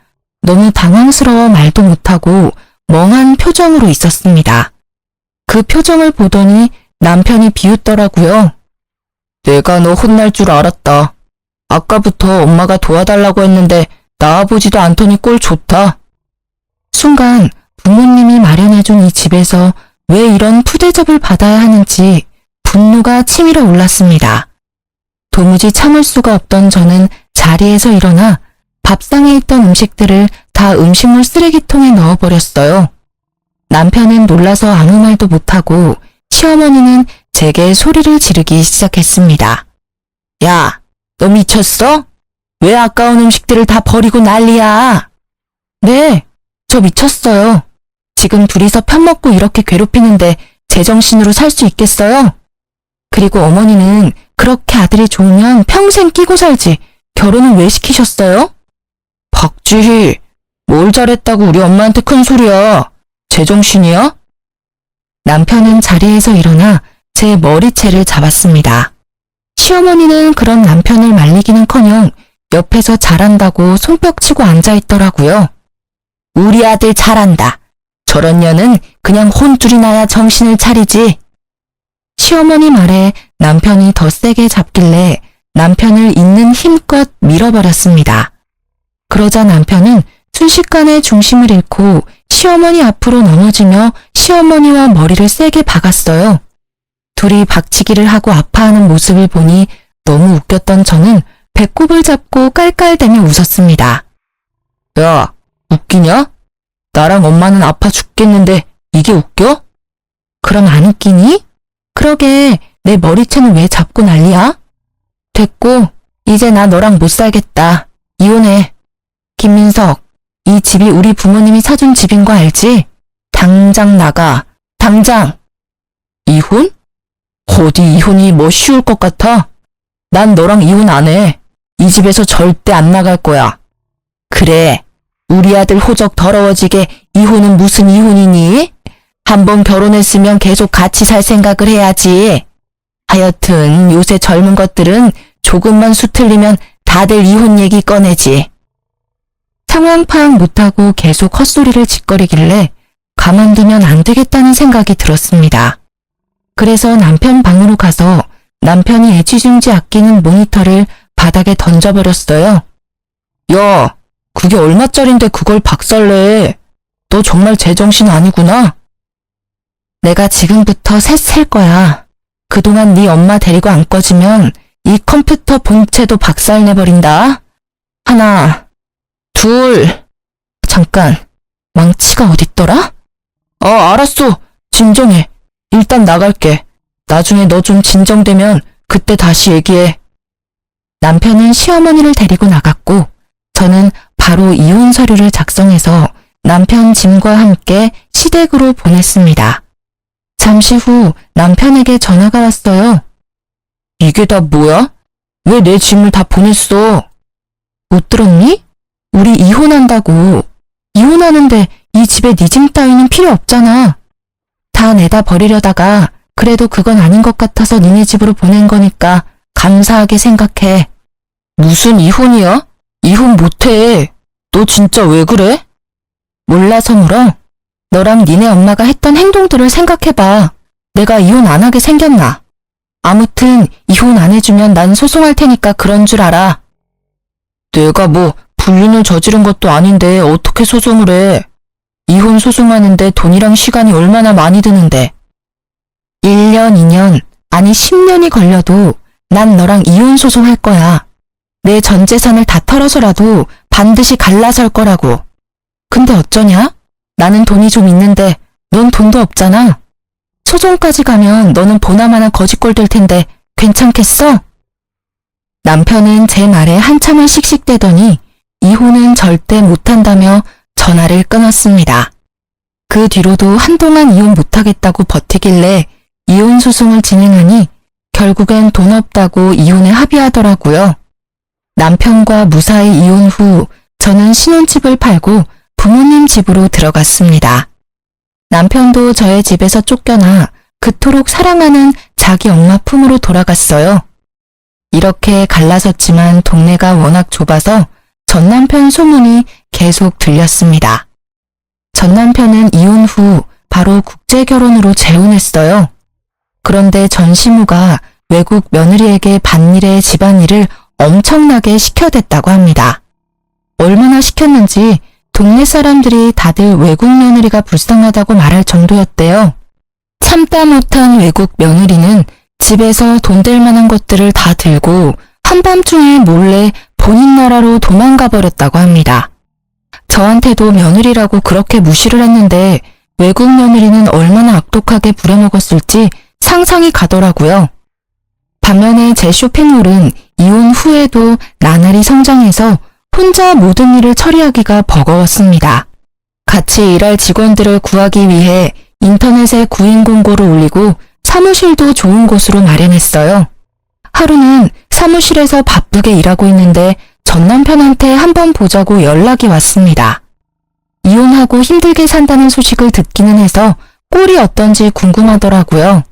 A: 너무 당황스러워 말도 못하고 멍한 표정으로 있었습니다. 그 표정을 보더니 남편이 비웃더라고요. 내가 너 혼날 줄 알았다. 아까부터 엄마가 도와달라고 했는데 나와보지도 않더니 꼴 좋다. 순간 부모님이 마련해준 이 집에서 왜 이런 푸대접을 받아야 하는지 분노가 치밀어 올랐습니다. 도무지 참을 수가 없던 저는 자리에서 일어나 밥상에 있던 음식들을 다 음식물 쓰레기통에 넣어버렸어요. 남편은 놀라서 아무 말도 못하고 시어머니는 제게 소리를 지르기 시작했습니다. 야, 너 미쳤어? 왜 아까운 음식들을 다 버리고 난리야? 네, 저 미쳤어요. 지금 둘이서 편먹고 이렇게 괴롭히는데 제정신으로 살 수 있겠어요? 그리고 어머니는 그렇게 아들이 좋으면 평생 끼고 살지 결혼은 왜 시키셨어요? 박지희, 뭘 잘했다고 우리 엄마한테 큰 소리야. 제정신이야? 남편은 자리에서 일어나 제 머리채를 잡았습니다. 시어머니는 그런 남편을 말리기는커녕 옆에서 잘한다고 손뼉치고 앉아있더라고요. 우리 아들 잘한다. 저런 년은 그냥 혼쭐이 나야 정신을 차리지. 시어머니 말에 남편이 더 세게 잡길래 남편을 있는 힘껏 밀어버렸습니다. 그러자 남편은 순식간에 중심을 잃고 시어머니 앞으로 넘어지며 시어머니와 머리를 세게 박았어요. 둘이 박치기를 하고 아파하는 모습을 보니 너무 웃겼던 저는 배꼽을 잡고 깔깔대며 웃었습니다. 야, 웃기냐? 나랑 엄마는 아파 죽겠는데 이게 웃겨? 그럼 안 웃기니? 그러게 내 머리채는 왜 잡고 난리야? 됐고 이제 나 너랑 못 살겠다. 이혼해. 김민석, 이 집이 우리 부모님이 사준 집인 거 알지? 당장 나가. 당장. 이혼? 어디 이혼이 뭐 쉬울 것 같아? 난 너랑 이혼 안 해. 이 집에서 절대 안 나갈 거야. 그래, 우리 아들 호적 더러워지게 이혼은 무슨 이혼이니? 한번 결혼했으면 계속 같이 살 생각을 해야지. 하여튼 요새 젊은 것들은 조금만 수틀리면 다들 이혼 얘기 꺼내지. 상황 파악 못하고 계속 헛소리를 짓거리길래 가만두면 안 되겠다는 생각이 들었습니다. 그래서 남편 방으로 가서 남편이 애지중지 아끼는 모니터를 바닥에 던져버렸어요. 야, 그게 얼마짜린데 그걸 박살내. 너 정말 제정신 아니구나. 내가 지금부터 셋 셀 거야. 그동안 네 엄마 데리고 안 꺼지면 이 컴퓨터 본체도 박살내버린다. 하나, 둘. 잠깐, 망치가 어딨더라? 알았어. 진정해. 일단 나갈게. 나중에 너 좀 진정되면 그때 다시 얘기해. 남편은 시어머니를 데리고 나갔고 저는 바로 이혼 서류를 작성해서 남편 짐과 함께 시댁으로 보냈습니다. 잠시 후 남편에게 전화가 왔어요. 이게 다 뭐야? 왜 내 짐을 다 보냈어? 못 들었니? 우리 이혼한다고. 이혼하는데 이 집에 네 짐 따위는 필요 없잖아. 다 내다 버리려다가 그래도 그건 아닌 것 같아서 니네 집으로 보낸 거니까 감사하게 생각해. 무슨 이혼이야? 이혼 못해. 너 진짜 왜 그래? 몰라서 물어? 너랑 니네 엄마가 했던 행동들을 생각해봐. 내가 이혼 안 하게 생겼나? 아무튼 이혼 안 해주면 난 소송할 테니까 그런 줄 알아. 내가 뭐 불륜을 저지른 것도 아닌데 어떻게 소송을 해? 이혼 소송하는데 돈이랑 시간이 얼마나 많이 드는데. 1년, 2년, 아니 10년이 걸려도 난 너랑 이혼 소송할 거야. 내 전 재산을 다 털어서라도 반드시 갈라설 거라고. 근데 어쩌냐? 나는 돈이 좀 있는데 넌 돈도 없잖아. 소송까지 가면 너는 보나마나 거지꼴 될 텐데 괜찮겠어? 남편은 제 말에 한참을 씩씩대더니 이혼은 절대 못한다며 전화를 끊었습니다. 그 뒤로도 한동안 이혼 못하겠다고 버티길래 이혼 소송을 진행하니 결국엔 돈 없다고 이혼에 합의하더라고요. 남편과 무사히 이혼 후 저는 신혼집을 팔고 부모님 집으로 들어갔습니다. 남편도 저의 집에서 쫓겨나 그토록 사랑하는 자기 엄마 품으로 돌아갔어요. 이렇게 갈라섰지만 동네가 워낙 좁아서 전 남편 소문이 계속 들렸습니다. 전 남편은 이혼 후 바로 국제결혼으로 재혼했어요. 그런데 전 시모가 외국 며느리에게 밭일에 집안일을 엄청나게 시켜댔다고 합니다. 얼마나 시켰는지 동네 사람들이 다들 외국 며느리가 불쌍하다고 말할 정도였대요. 참다 못한 외국 며느리는 집에서 돈 될 만한 것들을 다 들고 한밤중에 몰래 본인 나라로 도망가 버렸다고 합니다. 저한테도 며느리라고 그렇게 무시를 했는데 외국 며느리는 얼마나 악독하게 부려먹었을지 상상이 가더라고요. 반면에 제 쇼핑몰은 이혼 후에도 나날이 성장해서 혼자 모든 일을 처리하기가 버거웠습니다. 같이 일할 직원들을 구하기 위해 인터넷에 구인 공고를 올리고 사무실도 좋은 곳으로 마련했어요. 하루는 사무실에서 바쁘게 일하고 있는데 전 남편한테 한번 보자고 연락이 왔습니다. 이혼하고 힘들게 산다는 소식을 듣기는 해서 꼴이 어떤지 궁금하더라고요.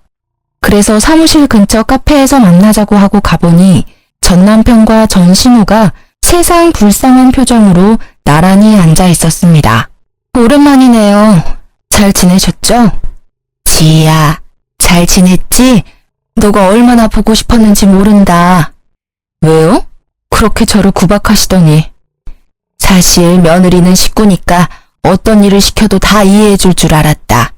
A: 그래서 사무실 근처 카페에서 만나자고 하고 가보니 전 남편과 전 시모가 세상 불쌍한 표정으로 나란히 앉아 있었습니다. 오랜만이네요. 잘 지내셨죠? 지희야, 잘 지냈지? 너가 얼마나 보고 싶었는지 모른다. 왜요? 그렇게 저를 구박하시더니. 사실 며느리는 식구니까 어떤 일을 시켜도 다 이해해줄 줄 알았다.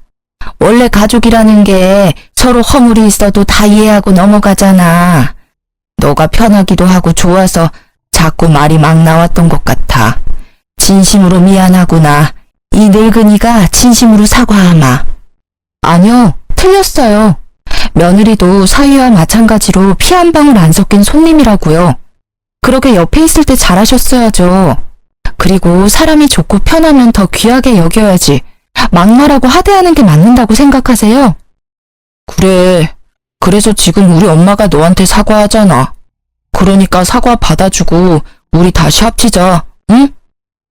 A: 원래 가족이라는 게 서로 허물이 있어도 다 이해하고 넘어가잖아. 너가 편하기도 하고 좋아서 자꾸 말이 막 나왔던 것 같아. 진심으로 미안하구나. 이 늙은이가 진심으로 사과하마. 아니요, 틀렸어요. 며느리도 사위와 마찬가지로 피 한 방울 안 섞인 손님이라고요. 그러게 옆에 있을 때 잘하셨어야죠. 그리고 사람이 좋고 편하면 더 귀하게 여겨야지. 막말하고 하대하는 게 맞는다고 생각하세요? 그래. 그래서 지금 우리 엄마가 너한테 사과하잖아. 그러니까 사과 받아주고 우리 다시 합치자. 응?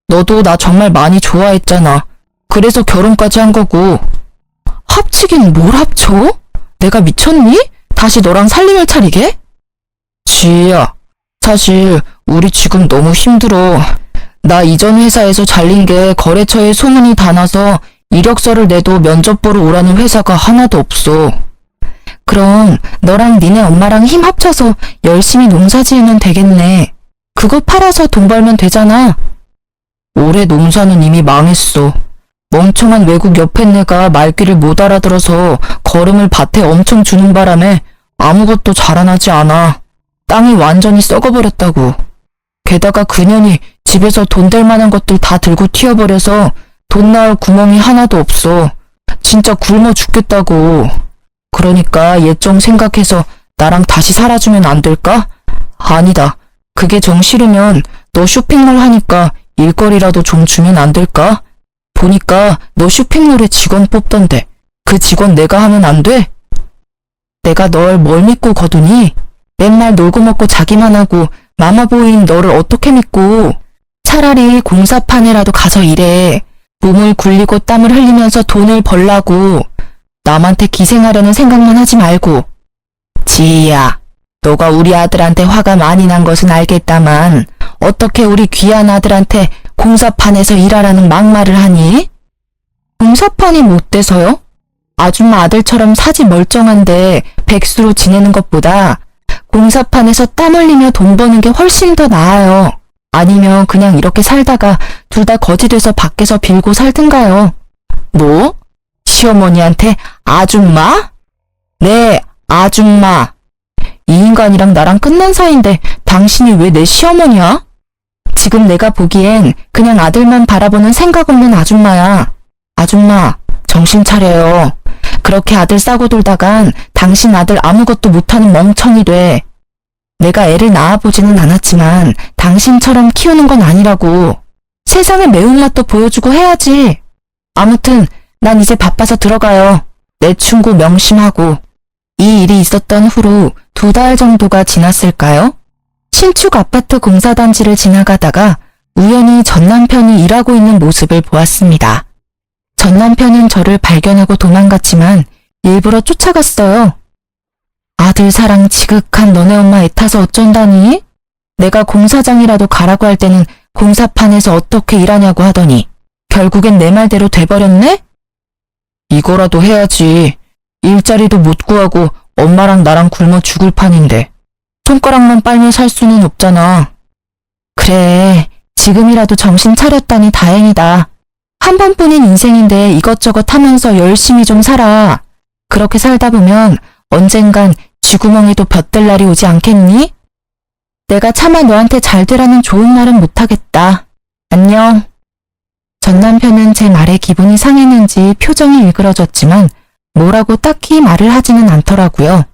A: 너도 나 정말 많이 좋아했잖아. 그래서 결혼까지 한 거고. 합치긴 뭘 합쳐? 내가 미쳤니? 다시 너랑 살림을 차리게? 지희야, 사실 우리 지금 너무 힘들어. 나 이전 회사에서 잘린 게 거래처에 소문이 다 나서 이력서를 내도 면접 보러 오라는 회사가 하나도 없어. 그럼 너랑 니네 엄마랑 힘 합쳐서 열심히 농사 지으면 되겠네. 그거 팔아서 돈 벌면 되잖아. 올해 농사는 이미 망했어. 멍청한 외국 옆에네가 말귀를 못 알아들어서 거름을 밭에 엄청 주는 바람에 아무것도 자라나지 않아. 땅이 완전히 썩어버렸다고. 게다가 그년이 집에서 돈 될 만한 것들 다 들고 튀어버려서 돈 나올 구멍이 하나도 없어. 진짜 굶어 죽겠다고. 그러니까 옛 좀 생각해서 나랑 다시 살아주면 안 될까? 아니다. 그게 정 싫으면 너 쇼핑몰 하니까 일거리라도 좀 주면 안 될까? 보니까 너 쇼핑몰에 직원 뽑던데 그 직원 내가 하면 안 돼? 내가 널 뭘 믿고 거두니? 맨날 놀고 먹고 자기만 하고 마마보이인 너를 어떻게 믿고. 차라리 공사판에라도 가서 일해. 몸을 굴리고 땀을 흘리면서 돈을 벌라고. 남한테 기생하려는 생각만 하지 말고. 지희야, 너가 우리 아들한테 화가 많이 난 것은 알겠다만 어떻게 우리 귀한 아들한테 공사판에서 일하라는 막말을 하니? 공사판이 못 돼서요? 아줌마 아들처럼 사지 멀쩡한데 백수로 지내는 것보다 공사판에서 땀 흘리며 돈 버는 게 훨씬 더 나아요. 아니면 그냥 이렇게 살다가 둘 다 거지 돼서 밖에서 빌고 살든가요. 뭐? 시어머니한테 아줌마? 네, 아줌마. 이 인간이랑 나랑 끝난 사이인데 당신이 왜 내 시어머니야? 지금 내가 보기엔 그냥 아들만 바라보는 생각 없는 아줌마야. 아줌마, 정신 차려요. 그렇게 아들 싸고 돌다간 당신 아들 아무것도 못하는 멍청이 돼. 내가 애를 낳아보지는 않았지만 당신처럼 키우는 건 아니라고. 세상의 매운맛도 보여주고 해야지. 아무튼 난 이제 바빠서 들어가요. 내 충고 명심하고. 이 일이 있었던 후로 2달 정도가 지났을까요? 신축 아파트 공사단지를 지나가다가 우연히 전 남편이 일하고 있는 모습을 보았습니다. 전 남편은 저를 발견하고 도망갔지만 일부러 쫓아갔어요. 아들 사랑 지극한 너네 엄마 애타서 어쩐다니? 내가 공사장이라도 가라고 할 때는 공사판에서 어떻게 일하냐고 하더니 결국엔 내 말대로 돼버렸네? 이거라도 해야지. 일자리도 못 구하고 엄마랑 나랑 굶어 죽을 판인데 손가락만 빨면 살 수는 없잖아. 그래, 지금이라도 정신 차렸다니 다행이다. 한 번뿐인 인생인데 이것저것 하면서 열심히 좀 살아. 그렇게 살다 보면 언젠간 쥐구멍에도 볕들 날이 오지 않겠니? 내가 차마 너한테 잘 되라는 좋은 말은 못하겠다. 안녕. 전 남편은 제 말에 기분이 상했는지 표정이 일그러졌지만 뭐라고 딱히 말을 하지는 않더라고요.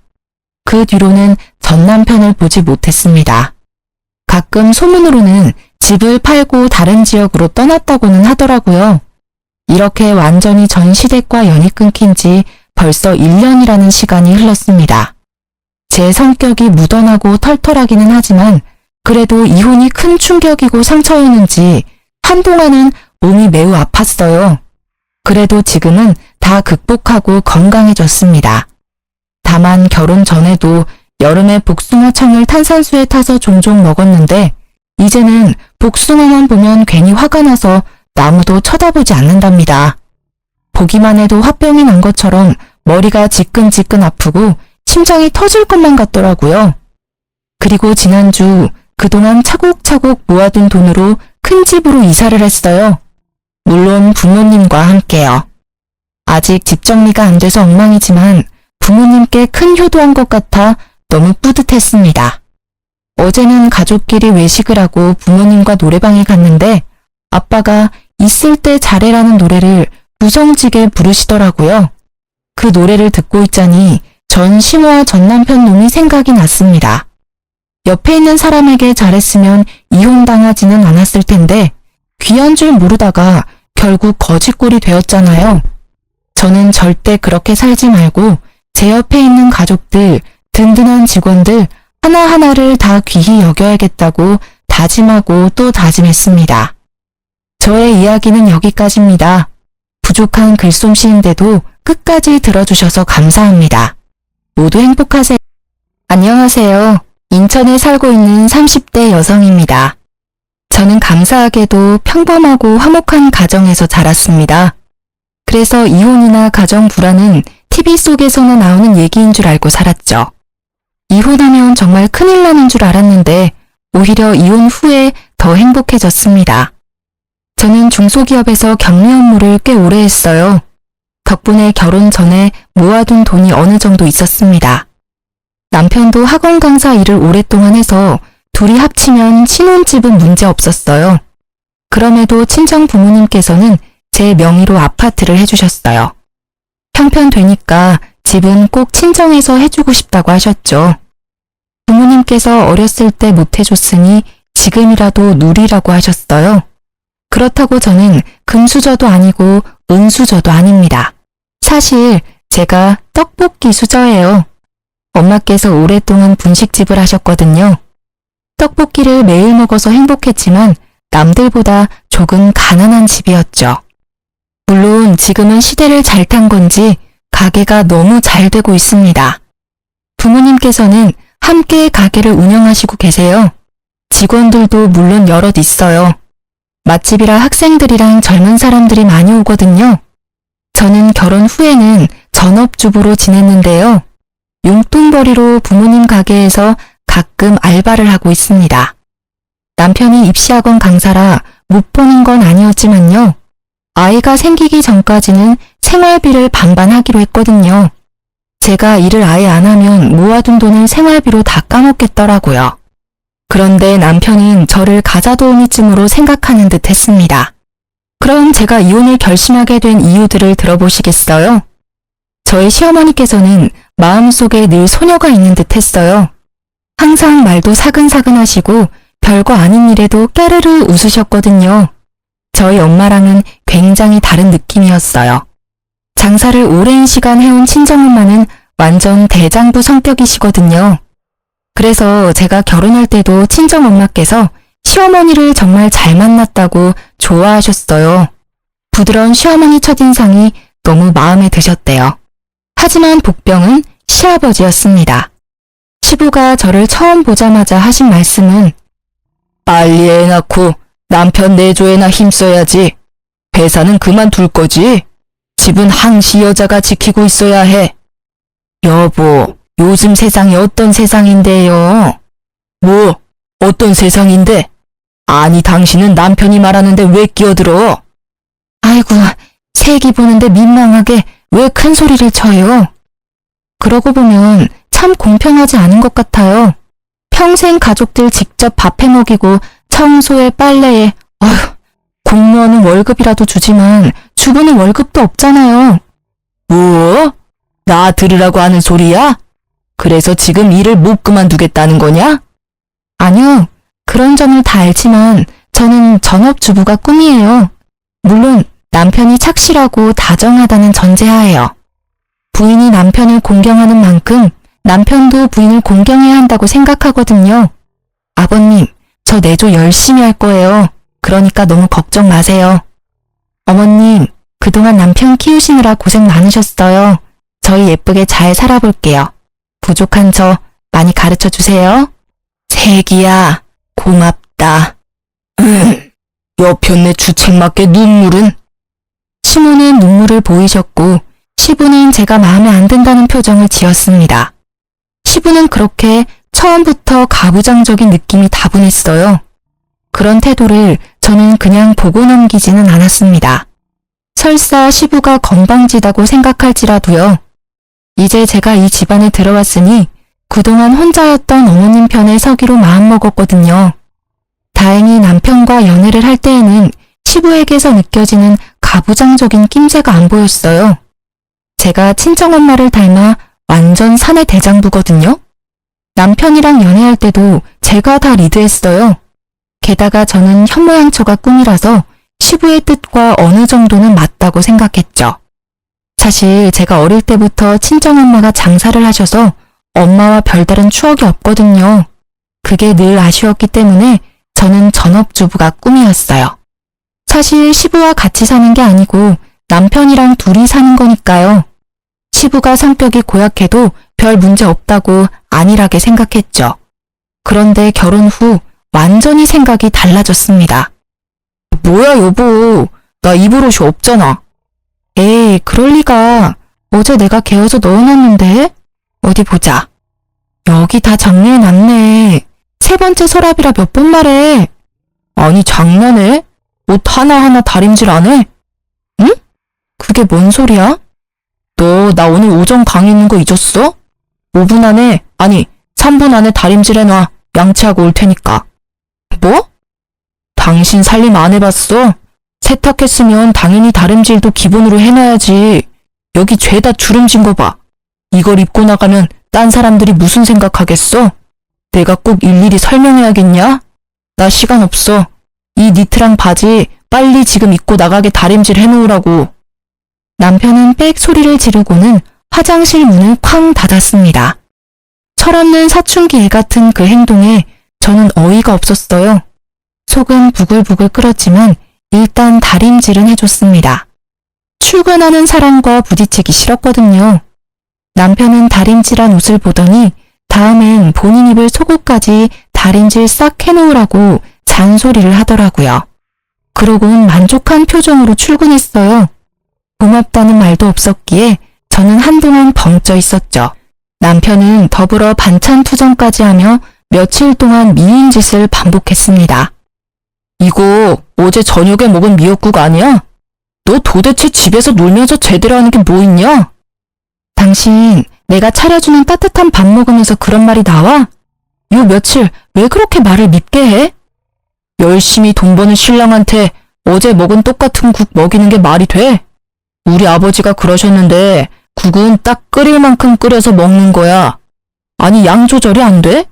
A: 그 뒤로는 전 남편을 보지 못했습니다. 가끔 소문으로는 집을 팔고 다른 지역으로 떠났다고는 하더라고요. 이렇게 완전히 전 시댁과 연이 끊긴 지 벌써 1년이라는 시간이 흘렀습니다. 제 성격이 무던하고 털털하기는 하지만 그래도 이혼이 큰 충격이고 상처였는지 한동안은 몸이 매우 아팠어요. 그래도 지금은 다 극복하고 건강해졌습니다. 다만 결혼 전에도 여름에 복숭아청을 탄산수에 타서 종종 먹었는데 이제는 복숭아만 보면 괜히 화가 나서 아무도 쳐다보지 않는답니다. 보기만 해도 화병이 난 것처럼 머리가 지끈지끈 아프고 심장이 터질 것만 같더라고요. 그리고 지난주 그동안 차곡차곡 모아둔 돈으로 큰 집으로 이사를 했어요. 물론 부모님과 함께요. 아직 집 정리가 안 돼서 엉망이지만 부모님께 큰 효도한 것 같아 너무 뿌듯했습니다. 어제는 가족끼리 외식을 하고 부모님과 노래방에 갔는데 아빠가 있을 때 잘해라는 노래를 구성지게 부르시더라고요. 그 노래를 듣고 있자니 전 시모와 전 남편 놈이 생각이 났습니다. 옆에 있는 사람에게 잘했으면 이혼당하지는 않았을 텐데 귀한 줄 모르다가 결국 거지꼴이 되었잖아요. 저는 절대 그렇게 살지 말고 제 옆에 있는 가족들, 든든한 직원들 하나하나를 다 귀히 여겨야겠다고 다짐하고 또 다짐했습니다. 저의 이야기는 여기까지입니다. 부족한 글솜씨인데도 끝까지 들어주셔서 감사합니다. 모두 행복하세요. 안녕하세요. 인천에 살고 있는 30대 여성입니다. 저는 감사하게도 평범하고 화목한 가정에서 자랐습니다. 그래서 이혼이나 가정 불화는 TV 속에서나 나오는 얘기인 줄 알고 살았죠. 이혼하면 정말 큰일 나는 줄 알았는데 오히려 이혼 후에 더 행복해졌습니다. 저는 중소기업에서 격리 업무를 꽤 오래 했어요. 덕분에 결혼 전에 모아둔 돈이 어느 정도 있었습니다. 남편도 학원 강사 일을 오랫동안 해서 둘이 합치면 신혼집은 문제 없었어요. 그럼에도 친정 부모님께서는 제 명의로 아파트를 해주셨어요. 형편 되니까 집은 꼭 친정에서 해주고 싶다고 하셨죠. 부모님께서 어렸을 때 못 해줬으니 지금이라도 누리라고 하셨어요. 그렇다고 저는 금수저도 아니고 은수저도 아닙니다. 사실 제가 떡볶이 수저예요. 엄마께서 오랫동안 분식집을 하셨거든요. 떡볶이를 매일 먹어서 행복했지만 남들보다 조금 가난한 집이었죠. 물론 지금은 시대를 잘 탄 건지 가게가 너무 잘 되고 있습니다. 부모님께서는 함께 가게를 운영하시고 계세요. 직원들도 물론 여럿 있어요. 맛집이라 학생들이랑 젊은 사람들이 많이 오거든요. 저는 결혼 후에는 전업주부로 지냈는데요. 용돈벌이로 부모님 가게에서 가끔 알바를 하고 있습니다. 남편이 입시학원 강사라 못 버는 건 아니었지만요. 아이가 생기기 전까지는 생활비를 반반하기로 했거든요. 제가 일을 아예 안 하면 모아둔 돈을 생활비로 다 까먹겠더라고요. 그런데 남편은 저를 가자도우미쯤으로 생각하는 듯 했습니다. 그럼 제가 이혼을 결심하게 된 이유들을 들어보시겠어요? 저희 시어머니께서는 마음속에 늘 소녀가 있는 듯 했어요. 항상 말도 사근사근 하시고 별거 아닌 일에도 깨르르 웃으셨거든요. 저희 엄마랑은 굉장히 다른 느낌이었어요. 장사를 오랜 시간 해온 친정엄마는 완전 대장부 성격이시거든요. 그래서 제가 결혼할 때도 친정엄마께서 시어머니를 정말 잘 만났다고 좋아하셨어요. 부드러운 시어머니 첫인상이 너무 마음에 드셨대요. 하지만 복병은 시아버지였습니다. 시부가 저를 처음 보자마자 하신 말씀은 빨리 애 낳고 남편 내조에나 힘써야지. 회사는 그만둘 거지. 집은 항시 여자가 지키고 있어야 해. 여보, 요즘 세상이 어떤 세상인데요? 뭐, 어떤 세상인데? 아니, 당신은 남편이 말하는데 왜 끼어들어? 아이고, 새 애기 보는데 민망하게 왜 큰 소리를 쳐요? 그러고 보면 참 공평하지 않은 것 같아요. 평생 가족들 직접 밥해 먹이고 청소에 빨래에, 공무원은 월급이라도 주지만 주부는 월급도 없잖아요. 뭐? 나 들으라고 하는 소리야? 그래서 지금 일을 못 그만두겠다는 거냐? 아니요. 그런 점을 다 알지만 저는 전업주부가 꿈이에요. 물론 남편이 착실하고 다정하다는 전제하에요. 부인이 남편을 공경하는 만큼 남편도 부인을 공경해야 한다고 생각하거든요. 아버님, 저 내조 열심히 할 거예요. 그러니까 너무 걱정 마세요. 어머님, 그동안 남편 키우시느라 고생 많으셨어요. 저희 예쁘게 잘 살아볼게요. 부족한 저 많이 가르쳐 주세요. 새기야, 고맙다. 여편네 주책맞게 눈물은? 시모는 눈물을 보이셨고 시부는 제가 마음에 안 든다는 표정을 지었습니다. 시부는 그렇게 처음부터 가부장적인 느낌이 다분했어요. 그런 태도를 저는 그냥 보고 넘기지는 않았습니다. 설사 시부가 건방지다고 생각할지라도요. 이제 제가 이 집안에 들어왔으니 그동안 혼자였던 어머님 편에 서기로 마음먹었거든요. 다행히 남편과 연애를 할 때에는 시부에게서 느껴지는 가부장적인 낌새가 안 보였어요. 제가 친정엄마를 닮아 완전 사내 대장부거든요. 남편이랑 연애할 때도 제가 다 리드했어요. 게다가 저는 현모양처가 꿈이라서 시부의 뜻과 어느 정도는 맞다고 생각했죠. 사실 제가 어릴 때부터 친정엄마가 장사를 하셔서 엄마와 별다른 추억이 없거든요. 그게 늘 아쉬웠기 때문에 저는 전업주부가 꿈이었어요. 사실 시부와 같이 사는 게 아니고 남편이랑 둘이 사는 거니까요. 시부가 성격이 고약해도 별 문제 없다고 안일하게 생각했죠. 그런데 결혼 후 완전히 생각이 달라졌습니다. 뭐야 여보, 나 입을 옷이 없잖아. 에이, 그럴 리가. 어제 내가 개어서 넣어놨는데? 어디 보자. 여기 다 정리해놨네. 세 번째 서랍이라 몇 번 말해. 아니 장난해? 옷 하나하나 다림질 안 해? 응? 그게 뭔 소리야? 너 나 오늘 오전 강의 있는 거 잊었어? 5분 안에, 아니 3분 안에 다림질 해놔. 양치하고 올 테니까. 뭐? 당신 살림 안 해봤어? 세탁했으면 당연히 다림질도 기본으로 해놔야지. 여기 죄다 주름진 거 봐. 이걸 입고 나가면 딴 사람들이 무슨 생각하겠어? 내가 꼭 일일이 설명해야겠냐? 나 시간 없어. 이 니트랑 바지 빨리 지금 입고 나가게 다림질 해놓으라고. 남편은 빽 소리를 지르고는 화장실 문을 쾅 닫았습니다. 철없는 사춘기 애 같은 그 행동에 저는 어이가 없었어요. 속은 부글부글 끓었지만 일단 다림질은 해줬습니다. 출근하는 사람과 부딪히기 싫었거든요. 남편은 다림질한 옷을 보더니 다음엔 본인 입을 속옷까지 다림질 싹 해놓으라고 잔소리를 하더라고요. 그러고는 만족한 표정으로 출근했어요. 고맙다는 말도 없었기에 저는 한동안 벙쪄 있었죠. 남편은 더불어 반찬 투정까지 하며 며칠 동안 미운 짓을 반복했습니다. 이거 어제 저녁에 먹은 미역국 아니야? 너 도대체 집에서 놀면서 제대로 하는 게 뭐 있냐? 당신 내가 차려주는 따뜻한 밥 먹으면서 그런 말이 나와? 요 며칠 왜 그렇게 말을 밉게 해? 열심히 돈 버는 신랑한테 어제 먹은 똑같은 국 먹이는 게 말이 돼? 우리 아버지가 그러셨는데 국은 딱 끓일 만큼 끓여서 먹는 거야. 아니 양 조절이 안 돼?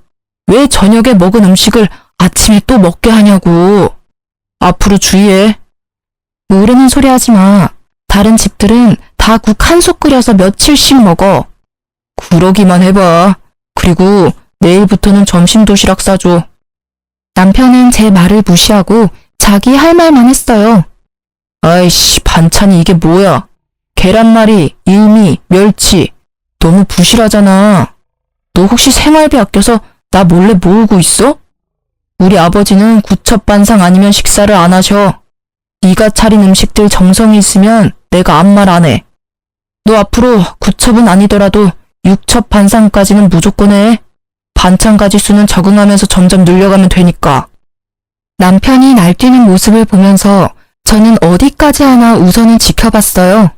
A: 왜 저녁에 먹은 음식을 아침에 또 먹게 하냐고. 앞으로 주의해. 모르는 소리 하지 마. 다른 집들은 다 국 한 솥 끓여서 며칠씩 먹어. 그러기만 해봐. 그리고 내일부터는 점심 도시락 싸줘. 남편은 제 말을 무시하고 자기 할 말만 했어요. 아이씨, 반찬이 이게 뭐야? 계란말이, 일미, 멸치. 너무 부실하잖아. 너 혹시 생활비 아껴서 나 몰래 모으고 있어? 우리 아버지는 구첩반상 아니면 식사를 안 하셔. 네가 차린 음식들 정성이 있으면 내가 아무 말 안 해. 너 앞으로 구첩은 아니더라도 육첩 반상까지는 무조건 해. 반찬 가지수는 적응하면서 점점 늘려가면 되니까. 남편이 날뛰는 모습을 보면서 저는 어디까지 하나 우선은 지켜봤어요.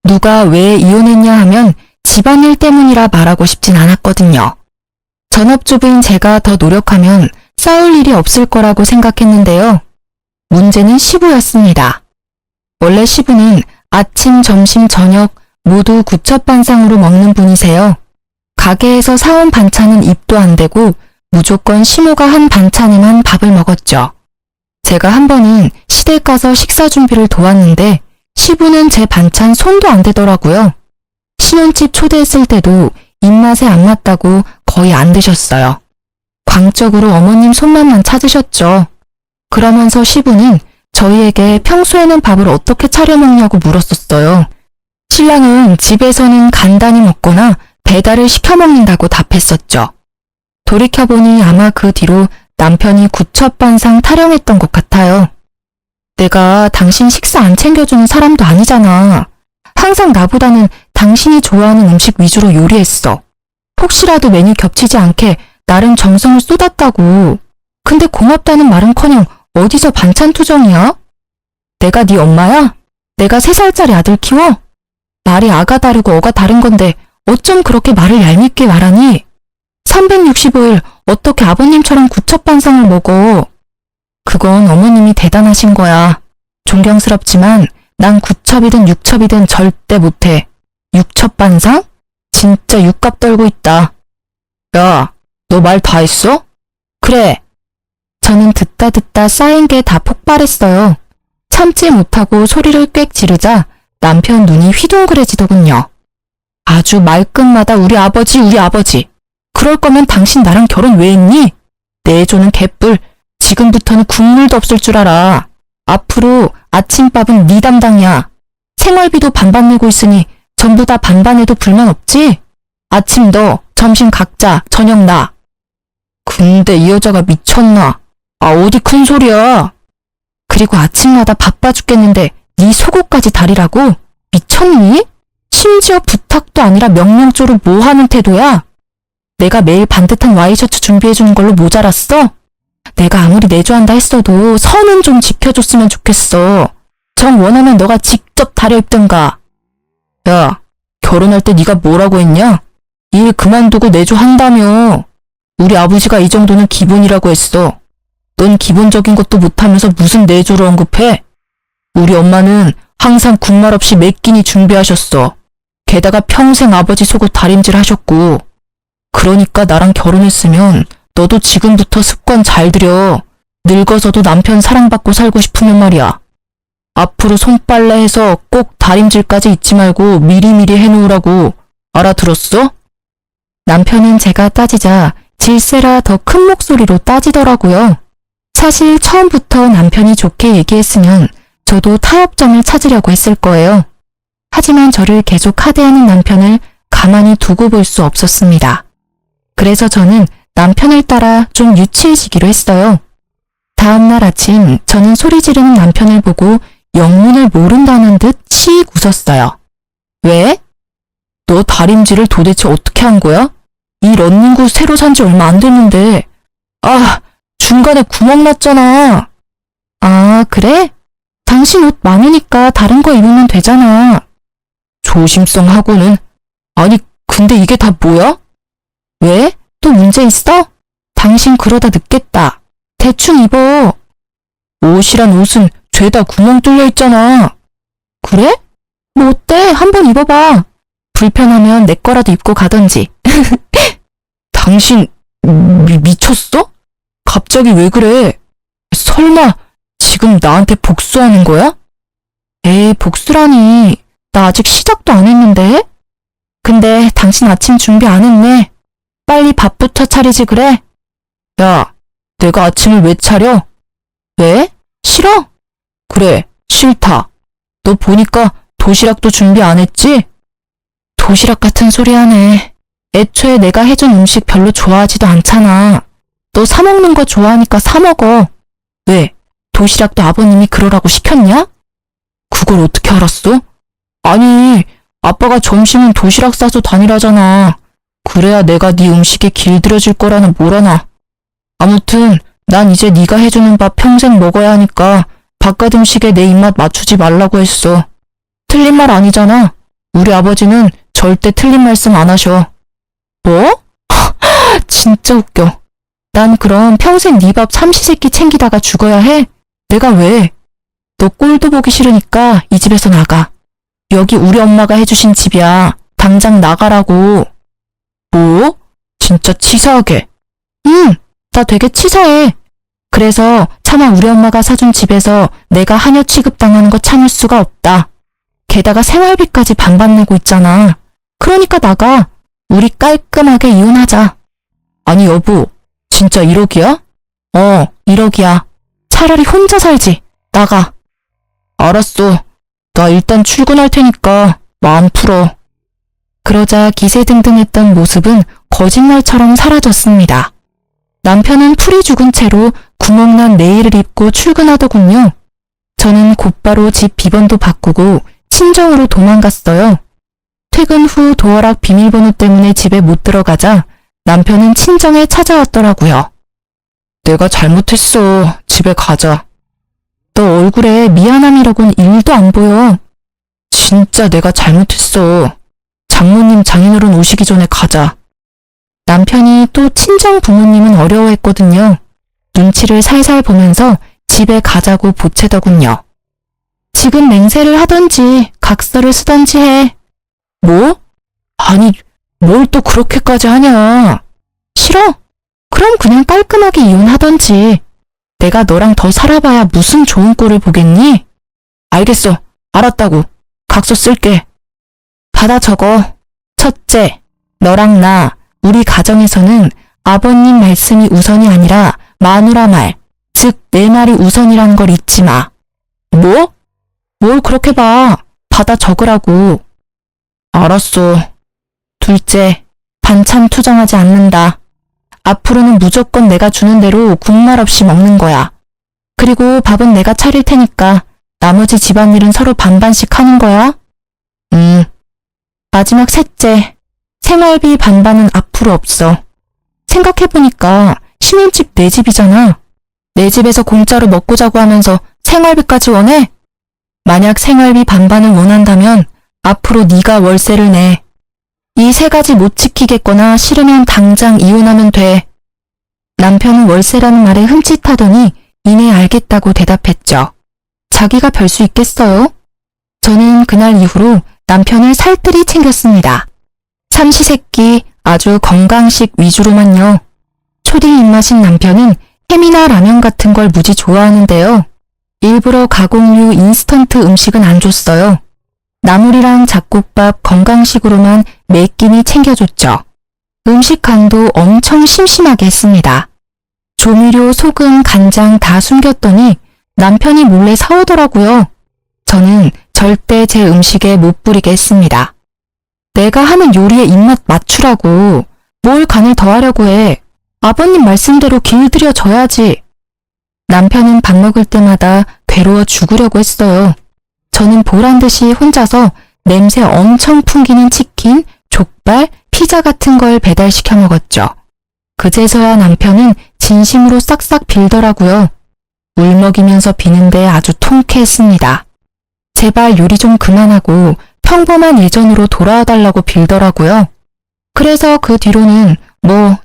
A: 누가 왜 이혼했냐 하면 집안일 때문이라 말하고 싶진 않았거든요. 전업주부인 제가 더 노력하면 싸울 일이 없을 거라고 생각했는데요. 문제는 시부였습니다. 원래 시부는 아침, 점심, 저녁 모두 구첩반상으로 먹는 분이세요. 가게에서 사온 반찬은 입도 안 대고 무조건 시모가 한 반찬에만 밥을 먹었죠. 제가 한 번은 시댁 가서 식사 준비를 도왔는데 시부는 제 반찬 손도 안 대더라고요. 신혼집 초대했을 때도 입맛에 안 맞다고 거의 안 드셨어요. 광적으로 어머님 손맛만 찾으셨죠. 그러면서 시부는 저희에게 평소에는 밥을 어떻게 차려 먹냐고 물었었어요. 신랑은 집에서는 간단히 먹거나 배달을 시켜 먹는다고 답했었죠. 돌이켜보니 아마 그 뒤로 남편이 구첩반상 타령했던 것 같아요. 내가 당신 식사 안 챙겨주는 사람도 아니잖아. 항상 나보다는 당신이 좋아하는 음식 위주로 요리했어. 혹시라도 메뉴 겹치지 않게 나름 정성을 쏟았다고. 근데 고맙다는 말은커녕 어디서 반찬 투정이야? 내가 네 엄마야? 내가 3살짜리 아들 키워? 말이 아가 다르고 어가 다른 건데 어쩜 그렇게 말을 얄밉게 말하니? 365일 어떻게 아버님처럼 구첩반상을 먹어? 그건 어머님이 대단하신 거야. 존경스럽지만 난 구첩이든 육첩이든 절대 못해. 육첩반상? 진짜 육갑 떨고 있다. 야, 너 말 다 했어? 그래. 저는 듣다 쌓인 게 다 폭발했어요. 참지 못하고 소리를 꽥 지르자 남편 눈이 휘둥그레지더군요. 아주 말끝마다 우리 아버지. 그럴 거면 당신 나랑 결혼 왜 했니? 내조는 개뿔. 지금부터는 국물도 없을 줄 알아. 앞으로 아침밥은 네 담당이야. 생활비도 반반 내고 있으니 전부 다 반반 해도 불만 없지? 아침 너, 점심 각자, 저녁 나. 근데 이 여자가 미쳤나? 아, 어디 큰 소리야? 그리고 아침마다 바빠 죽겠는데 네 속옷까지 다리라고? 미쳤니? 심지어 부탁도 아니라 명령조로 뭐 하는 태도야? 내가 매일 반듯한 와이셔츠 준비해주는 걸로 모자랐어? 내가 아무리 내조한다 했어도 선은 좀 지켜줬으면 좋겠어. 정 원하면 너가 직접 다려입든가. 야, 결혼할 때 네가 뭐라고 했냐? 일 그만두고 내조한다며. 우리 아버지가 이 정도는 기본이라고 했어. 넌 기본적인 것도 못하면서 무슨 내조를 언급해? 우리 엄마는 항상 군말 없이 몇 끼니 준비하셨어. 게다가 평생 아버지 속옷 다림질 하셨고. 그러니까 나랑 결혼했으면 너도 지금부터 습관 잘 들여. 늙어서도 남편 사랑받고 살고 싶으면 말이야. 앞으로 손빨래 해서 꼭 다림질까지 잊지 말고 미리미리 해놓으라고. 알아들었어? 남편은 제가 따지자 질세라 더 큰 목소리로 따지더라고요. 사실 처음부터 남편이 좋게 얘기했으면 저도 타협점을 찾으려고 했을 거예요. 하지만 저를 계속 하대하는 남편을 가만히 두고 볼 수 없었습니다. 그래서 저는 남편을 따라 좀 유치해지기로 했어요. 다음날 아침 저는 소리 지르는 남편을 보고 영문을 모른다는 듯 치익 웃었어요. 왜? 너 다림질을 도대체 어떻게 한 거야? 이 런닝구 새로 산 지 얼마 안 됐는데. 아, 중간에 구멍 났잖아. 아, 그래? 당신 옷 많으니까 다른 거 입으면 되잖아. 조심성 하고는. 아니, 근데 이게 다 뭐야? 왜? 또 문제 있어? 당신 그러다 늦겠다. 대충 입어. 옷이란 옷은 죄다 구멍 뚫려 있잖아. 그래? 뭐 어때? 한번 입어봐. 불편하면 내 거라도 입고 가던지. 당신 미쳤어? 갑자기 왜 그래? 설마 지금 나한테 복수하는 거야? 에이, 복수라니. 나 아직 시작도 안 했는데? 근데 당신 아침 준비 안 했네. 빨리 밥부터 차리지 그래? 야, 내가 아침을 왜 차려? 왜? 싫어? 그래, 싫다. 너 보니까 도시락도 준비 안 했지? 도시락 같은 소리 하네. 애초에 내가 해준 음식 별로 좋아하지도 않잖아. 너 사 먹는 거 좋아하니까 사 먹어. 왜? 도시락도 아버님이 그러라고 시켰냐? 그걸 어떻게 알았어? 아니, 아빠가 점심은 도시락 싸서 다니라잖아. 그래야 내가 네 음식에 길들여질 거라는 뭘 아나. 아무튼 난 이제 네가 해주는 밥 평생 먹어야 하니까 바깥 음식에 내 입맛 맞추지 말라고 했어. 틀린 말 아니잖아. 우리 아버지는 절대 틀린 말씀 안 하셔. 뭐? 진짜 웃겨. 난 그럼 평생 네 밥 삼시세끼 챙기다가 죽어야 해? 내가 왜? 너 꼴도 보기 싫으니까 이 집에서 나가. 여기 우리 엄마가 해주신 집이야. 당장 나가라고. 뭐? 진짜 치사하게. 응, 나 되게 치사해. 그래서 차마 우리 엄마가 사준 집에서 내가 하녀 취급당하는 거 참을 수가 없다. 게다가 생활비까지 반반 내고 있잖아. 그러니까 나가. 우리 깔끔하게 이혼하자. 아니 여보, 진짜 1억이야? 1억이야. 차라리 혼자 살지. 나가. 알았어. 나 일단 출근할 테니까 마음 풀어. 그러자 기세등등했던 모습은 거짓말처럼 사라졌습니다. 남편은 풀이 죽은 채로 구멍난 내일을 입고 출근하더군요. 저는 곧바로 집 비번도 바꾸고 친정으로 도망갔어요. 퇴근 후 도어락 비밀번호 때문에 집에 못 들어가자 남편은 친정에 찾아왔더라고요. 내가 잘못했어. 집에 가자. 너 얼굴에 미안함이라곤 1도 안 보여. 진짜 내가 잘못했어. 장모님 장인어른 오시기 전에 가자. 남편이 또 친정 부모님은 어려워했거든요. 눈치를 살살 보면서 집에 가자고 보채더군요. 지금 맹세를 하던지 각서를 쓰던지 해. 뭐? 아니, 뭘 또 그렇게까지 하냐. 싫어? 그럼 그냥 깔끔하게 이혼하던지. 내가 너랑 더 살아봐야 무슨 좋은 꼴을 보겠니? 알겠어. 알았다고. 각서 쓸게. 받아 적어. 첫째, 너랑 나, 우리 가정에서는 아버님 말씀이 우선이 아니라 마누라 말, 즉 내 말이 우선이란 걸 잊지 마. 뭐? 뭘 그렇게 봐. 받아 적으라고. 알았어. 둘째, 반찬 투정하지 않는다. 앞으로는 무조건 내가 주는 대로 군말 없이 먹는 거야. 그리고 밥은 내가 차릴 테니까 나머지 집안일은 서로 반반씩 하는 거야. 마지막 셋째, 생활비 반반은 앞으로 없어. 생각해보니까 신혼집 내 집이잖아. 내 집에서 공짜로 먹고 자고 하면서 생활비까지 원해? 만약 생활비 반반을 원한다면 앞으로 네가 월세를 내. 이 세 가지 못 지키겠거나 싫으면 당장 이혼하면 돼. 남편은 월세라는 말에 흠칫하더니 이내 알겠다고 대답했죠. 자기가 별 수 있겠어요? 저는 그날 이후로 남편을 살뜰히 챙겼습니다. 삼시세끼 아주 건강식 위주로만요. 초딩 입맛인 남편은 햄이나 라면 같은 걸 무지 좋아하는데요. 일부러 가공류 인스턴트 음식은 안 줬어요. 나물이랑 잡곡밥 건강식으로만 매 끼니 챙겨줬죠. 음식 간도 엄청 심심하게 했습니다. 조미료, 소금, 간장 다 숨겼더니 남편이 몰래 사오더라고요. 저는 절대 제 음식에 못 부리게 했습니다. 내가 하는 요리에 입맛 맞추라고 뭘 간을 더하려고 해. 아버님 말씀대로 길들여져야지. 남편은 밥 먹을 때마다 괴로워 죽으려고 했어요. 저는 보란듯이 혼자서 냄새 엄청 풍기는 치킨, 족발, 피자 같은 걸 배달시켜 먹었죠. 그제서야 남편은 진심으로 싹싹 빌더라고요. 울먹이면서 비는데 아주 통쾌했습니다. 제발 요리 좀 그만하고 평범한 예전으로 돌아와달라고 빌더라고요. 그래서 그 뒤로는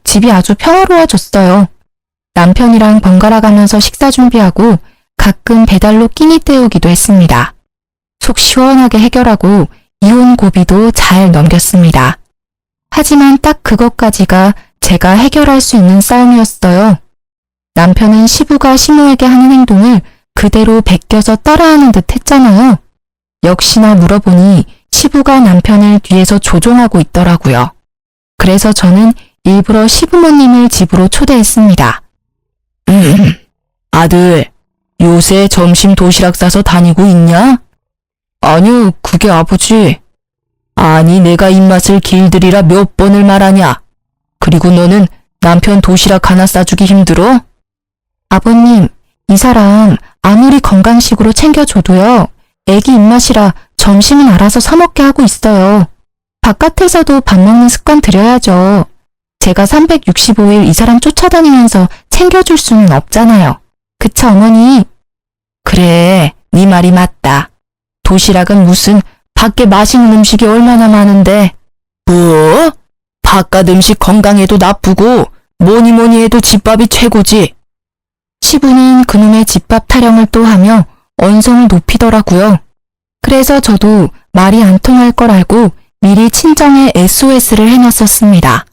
A: 집이 아주 평화로워졌어요. 남편이랑 번갈아 가면서 식사 준비하고 가끔 배달로 끼니 때우기도 했습니다. 속 시원하게 해결하고 이혼 고비도 잘 넘겼습니다. 하지만 딱 그것까지가 제가 해결할 수 있는 싸움이었어요. 남편은 시부가 시모에게 하는 행동을 그대로 베껴서 따라하는 듯 했잖아요. 역시나 물어보니 시부가 남편을 뒤에서 조종하고 있더라고요. 그래서 저는 일부러 시부모님을 집으로 초대했습니다. 아들, 요새 점심 도시락 싸서 다니고 있냐? 아니요, 그게 아버지. 아니, 내가 입맛을 길들이라 몇 번을 말하냐? 그리고 너는 남편 도시락 하나 싸주기 힘들어? 아버님, 이 사람 아무리 건강식으로 챙겨줘도요. 애기 입맛이라 점심은 알아서 사 먹게 하고 있어요. 바깥에서도 밥 먹는 습관 들여야죠. 제가 365일 이 사람 쫓아다니면서 챙겨줄 수는 없잖아요. 그쵸, 어머니? 그래, 네 말이 맞다. 도시락은 무슨 밖에 맛있는 음식이 얼마나 많은데. 뭐? 바깥 음식 건강에도 나쁘고 뭐니 해도 집밥이 최고지. 시부는 그놈의 집밥 타령을 또 하며 언성을 높이더라고요. 그래서 저도 말이 안 통할 걸 알고 미리 친정에 SOS를 해놨었습니다.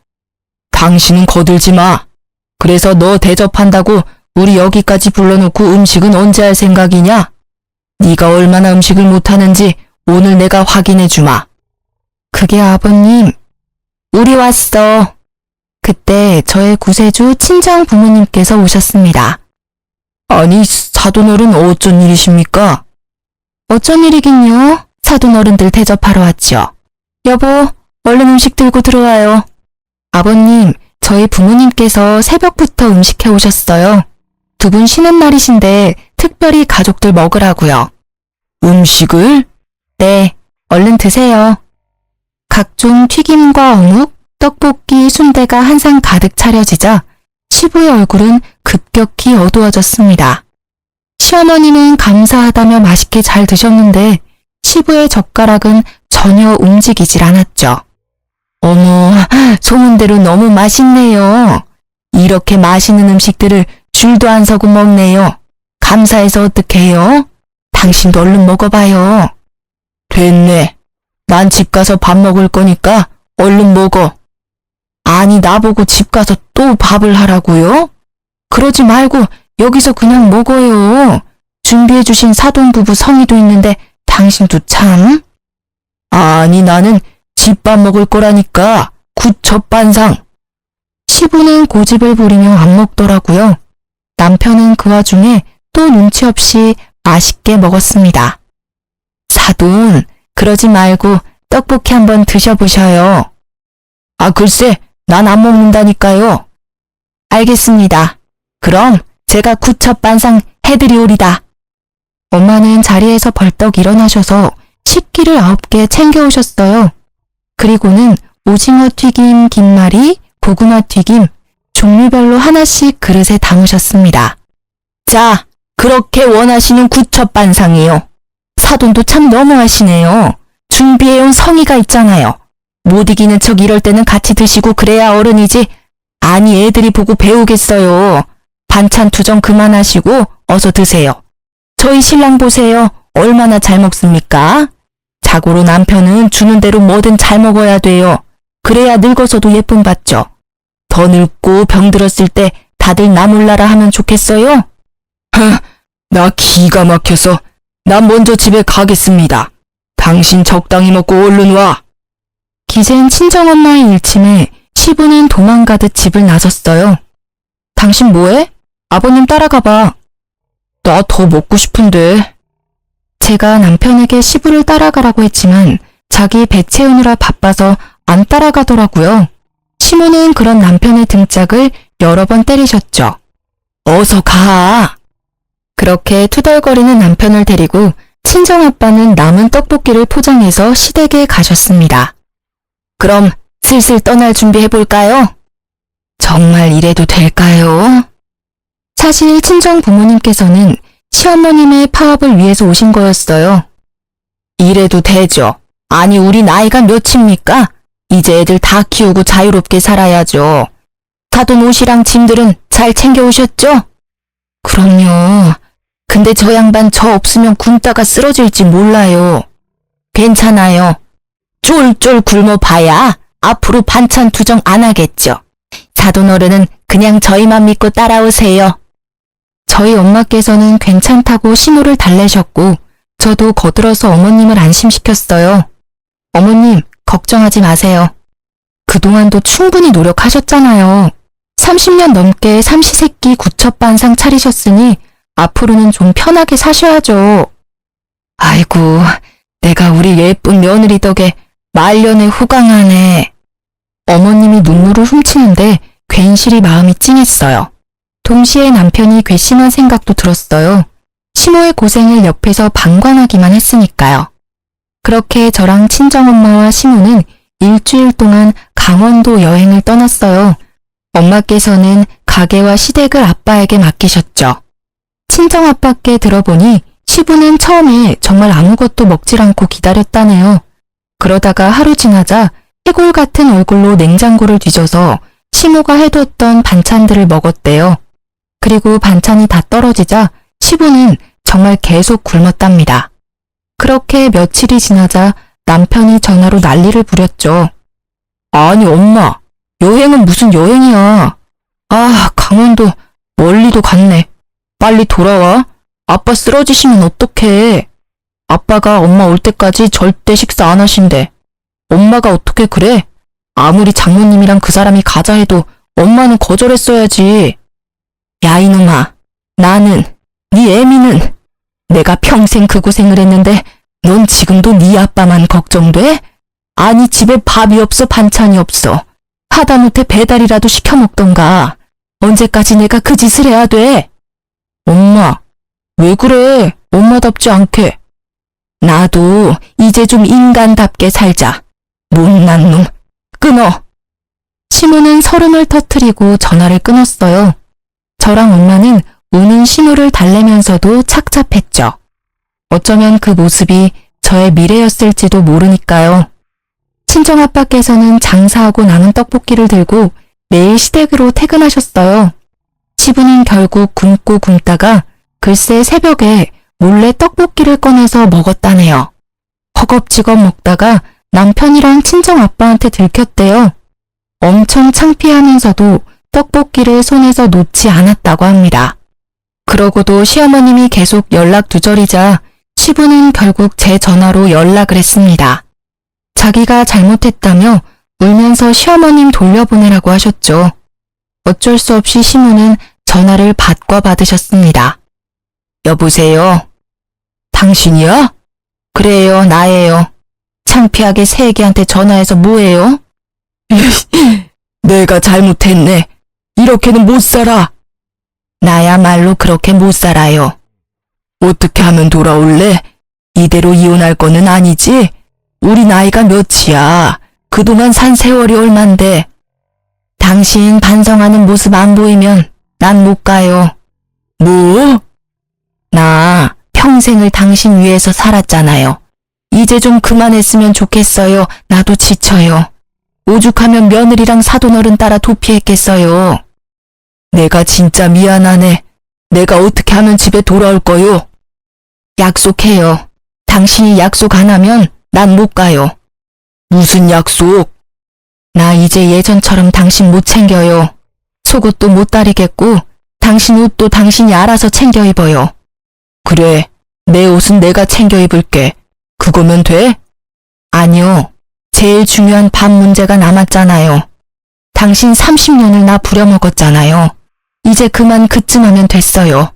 A: 당신은 거들지 마. 그래서 너 대접한다고 우리 여기까지 불러놓고 음식은 언제 할 생각이냐? 네가 얼마나 음식을 못하는지 오늘 내가 확인해 주마. 그게 아버님, 우리 왔어. 그때 저의 구세주 친정 부모님께서 오셨습니다. 아니, 사돈어른 어쩐 일이십니까? 어쩐 일이긴요. 사돈어른들 대접하러 왔죠. 여보, 얼른 음식 들고 들어와요. 아버님, 저희 부모님께서 새벽부터 음식해 오셨어요. 두 분 쉬는 날이신데 특별히 가족들 먹으라고요. 음식을? 네, 얼른 드세요. 각종 튀김과 어묵, 떡볶이, 순대가 한 상 가득 차려지자 시부의 얼굴은 급격히 어두워졌습니다. 시어머니는 감사하다며 맛있게 잘 드셨는데 시부의 젓가락은 전혀 움직이질 않았죠. 어머, 소문대로 너무 맛있네요. 이렇게 맛있는 음식들을 줄도 안 서고 먹네요. 감사해서 어떡해요? 당신도 얼른 먹어봐요. 됐네. 난 집 가서 밥 먹을 거니까 얼른 먹어. 아니, 나보고 집 가서 또 밥을 하라고요? 그러지 말고 여기서 그냥 먹어요. 준비해주신 사돈부부 성의도 있는데 당신도 참. 아니, 나는 집밥 먹을 거라니까. 굿첩반상. 시부는 고집을 부리며 안 먹더라고요. 남편은 그 와중에 또 눈치 없이 맛있게 먹었습니다. 사돈, 그러지 말고 떡볶이 한번 드셔보셔요. 아, 글쎄, 난 안 먹는다니까요. 알겠습니다. 그럼 제가 구첩반상 해드리오리다. 엄마는 자리에서 벌떡 일어나셔서 식기를 9개 챙겨오셨어요. 그리고는 오징어 튀김, 김말이, 고구마 튀김, 종류별로 하나씩 그릇에 담으셨습니다. 자, 그렇게 원하시는 구첩반상이요. 사돈도 참 너무하시네요. 준비해온 성의가 있잖아요. 못 이기는 척 이럴 때는 같이 드시고 그래야 어른이지. 아니 애들이 보고 배우겠어요. 반찬 투정 그만하시고 어서 드세요. 저희 신랑 보세요. 얼마나 잘 먹습니까? 자고로 남편은 주는 대로 뭐든 잘 먹어야 돼요. 그래야 늙어서도 예쁨 받죠. 더 늙고 병들었을 때 다들 나 몰라라 하면 좋겠어요? 나 기가 막혀서 난 먼저 집에 가겠습니다. 당신 적당히 먹고 얼른 와. 기센 친정엄마의 일침에 시부는 도망가듯 집을 나섰어요. 당신 뭐해? 아버님 따라가봐. 나 더 먹고 싶은데. 제가 남편에게 시부를 따라가라고 했지만 자기 배 채우느라 바빠서 안 따라가더라고요. 시모는 그런 남편의 등짝을 여러 번 때리셨죠. 어서 가. 그렇게 투덜거리는 남편을 데리고 친정아빠는 남은 떡볶이를 포장해서 시댁에 가셨습니다. 그럼 슬슬 떠날 준비해볼까요? 정말 이래도 될까요? 사실 친정 부모님께서는 시어머님의 파업을 위해서 오신 거였어요. 이래도 되죠. 아니 우리 나이가 몇입니까? 이제 애들 다 키우고 자유롭게 살아야죠. 사돈 옷이랑 짐들은 잘 챙겨오셨죠? 그럼요. 근데 저 양반 저 없으면 굶다가 쓰러질지 몰라요. 괜찮아요. 쫄쫄 굶어봐야 앞으로 반찬 투정 안 하겠죠. 사돈 어른은 그냥 저희만 믿고 따라오세요. 저희 엄마께서는 괜찮다고 신호를 달래셨고 저도 거들어서 어머님을 안심시켰어요. 어머님, 걱정하지 마세요. 그동안도 충분히 노력하셨잖아요. 30년 넘게 삼시세끼 구첩반상 차리셨으니 앞으로는 좀 편하게 사셔야죠. 아이고, 내가 우리 예쁜 며느리 덕에 말년에 호강하네. 어머님이 눈물을 훔치는데 괜시리 마음이 찡했어요. 동시에 남편이 괘씸한 생각도 들었어요. 시모의 고생을 옆에서 방관하기만 했으니까요. 그렇게 저랑 친정엄마와 시모는 일주일 동안 강원도 여행을 떠났어요. 엄마께서는 가게와 시댁을 아빠에게 맡기셨죠. 친정아빠께 들어보니 시부는 처음에 정말 아무것도 먹질 않고 기다렸다네요. 그러다가 하루 지나자 해골 같은 얼굴로 냉장고를 뒤져서 시모가 해뒀던 반찬들을 먹었대요. 그리고 반찬이 다 떨어지자 시부는 정말 계속 굶었답니다. 그렇게 며칠이 지나자 남편이 전화로 난리를 부렸죠. 아니 엄마, 여행은 무슨 여행이야. 아, 강원도 멀리도 갔네. 빨리 돌아와. 아빠 쓰러지시면 어떡해. 아빠가 엄마 올 때까지 절대 식사 안 하신대. 엄마가 어떻게 그래? 아무리 장모님이랑 그 사람이 가자 해도 엄마는 거절했어야지. 야 이놈아, 나는, 네 애미는 내가 평생 그 고생을 했는데 넌 지금도 네 아빠만 걱정돼? 아니 집에 밥이 없어 반찬이 없어. 하다못해 배달이라도 시켜 먹던가. 언제까지 내가 그 짓을 해야 돼? 엄마, 왜 그래? 엄마답지 않게. 나도 이제 좀 인간답게 살자. 못난 놈, 끊어. 시모는 설움을 터뜨리고 전화를 끊었어요. 저랑 엄마는 우는 시모를 달래면서도 착잡했죠. 어쩌면 그 모습이 저의 미래였을지도 모르니까요. 친정아빠께서는 장사하고 남은 떡볶이를 들고 매일 시댁으로 퇴근하셨어요. 시부는 결국 굶고 굶다가 글쎄 새벽에 몰래 떡볶이를 꺼내서 먹었다네요. 허겁지겁 먹다가 남편이랑 친정아빠한테 들켰대요. 엄청 창피하면서도 떡볶이를 손에서 놓지 않았다고 합니다. 그러고도 시어머님이 계속 연락 두절이자 시부는 결국 제 전화로 연락을 했습니다. 자기가 잘못했다며 울면서 시어머님 돌려보내라고 하셨죠. 어쩔 수 없이 시모는 전화를 받고 받으셨습니다. 여보세요? 당신이야? 그래요, 나예요. 창피하게 새애기한테 전화해서 뭐해요? 내가 잘못했네. 이 이렇게는 못 살아. 나야말로 그렇게 못 살아요. 어떻게 하면 돌아올래? 이대로 이혼할 거는 아니지? 우리 나이가 몇이야? 그동안 산 세월이 얼만데. 당신 반성하는 모습 안 보이면 난 못 가요. 뭐? 나 평생을 당신 위해서 살았잖아요. 이제 좀 그만했으면 좋겠어요. 나도 지쳐요. 오죽하면 며느리랑 사돈어른 따라 도피했겠어요. 내가 진짜 미안하네. 내가 어떻게 하면 집에 돌아올 거요? 약속해요. 당신이 약속 안 하면 난 못 가요. 무슨 약속? 나 이제 예전처럼 당신 못 챙겨요. 속옷도 못 다리겠고 당신 옷도 당신이 알아서 챙겨 입어요. 그래, 내 옷은 내가 챙겨 입을게. 그거면 돼? 아니요. 제일 중요한 밥 문제가 남았잖아요. 당신 30년을 나 부려먹었잖아요. 이제 그만 그쯤 하면 됐어요.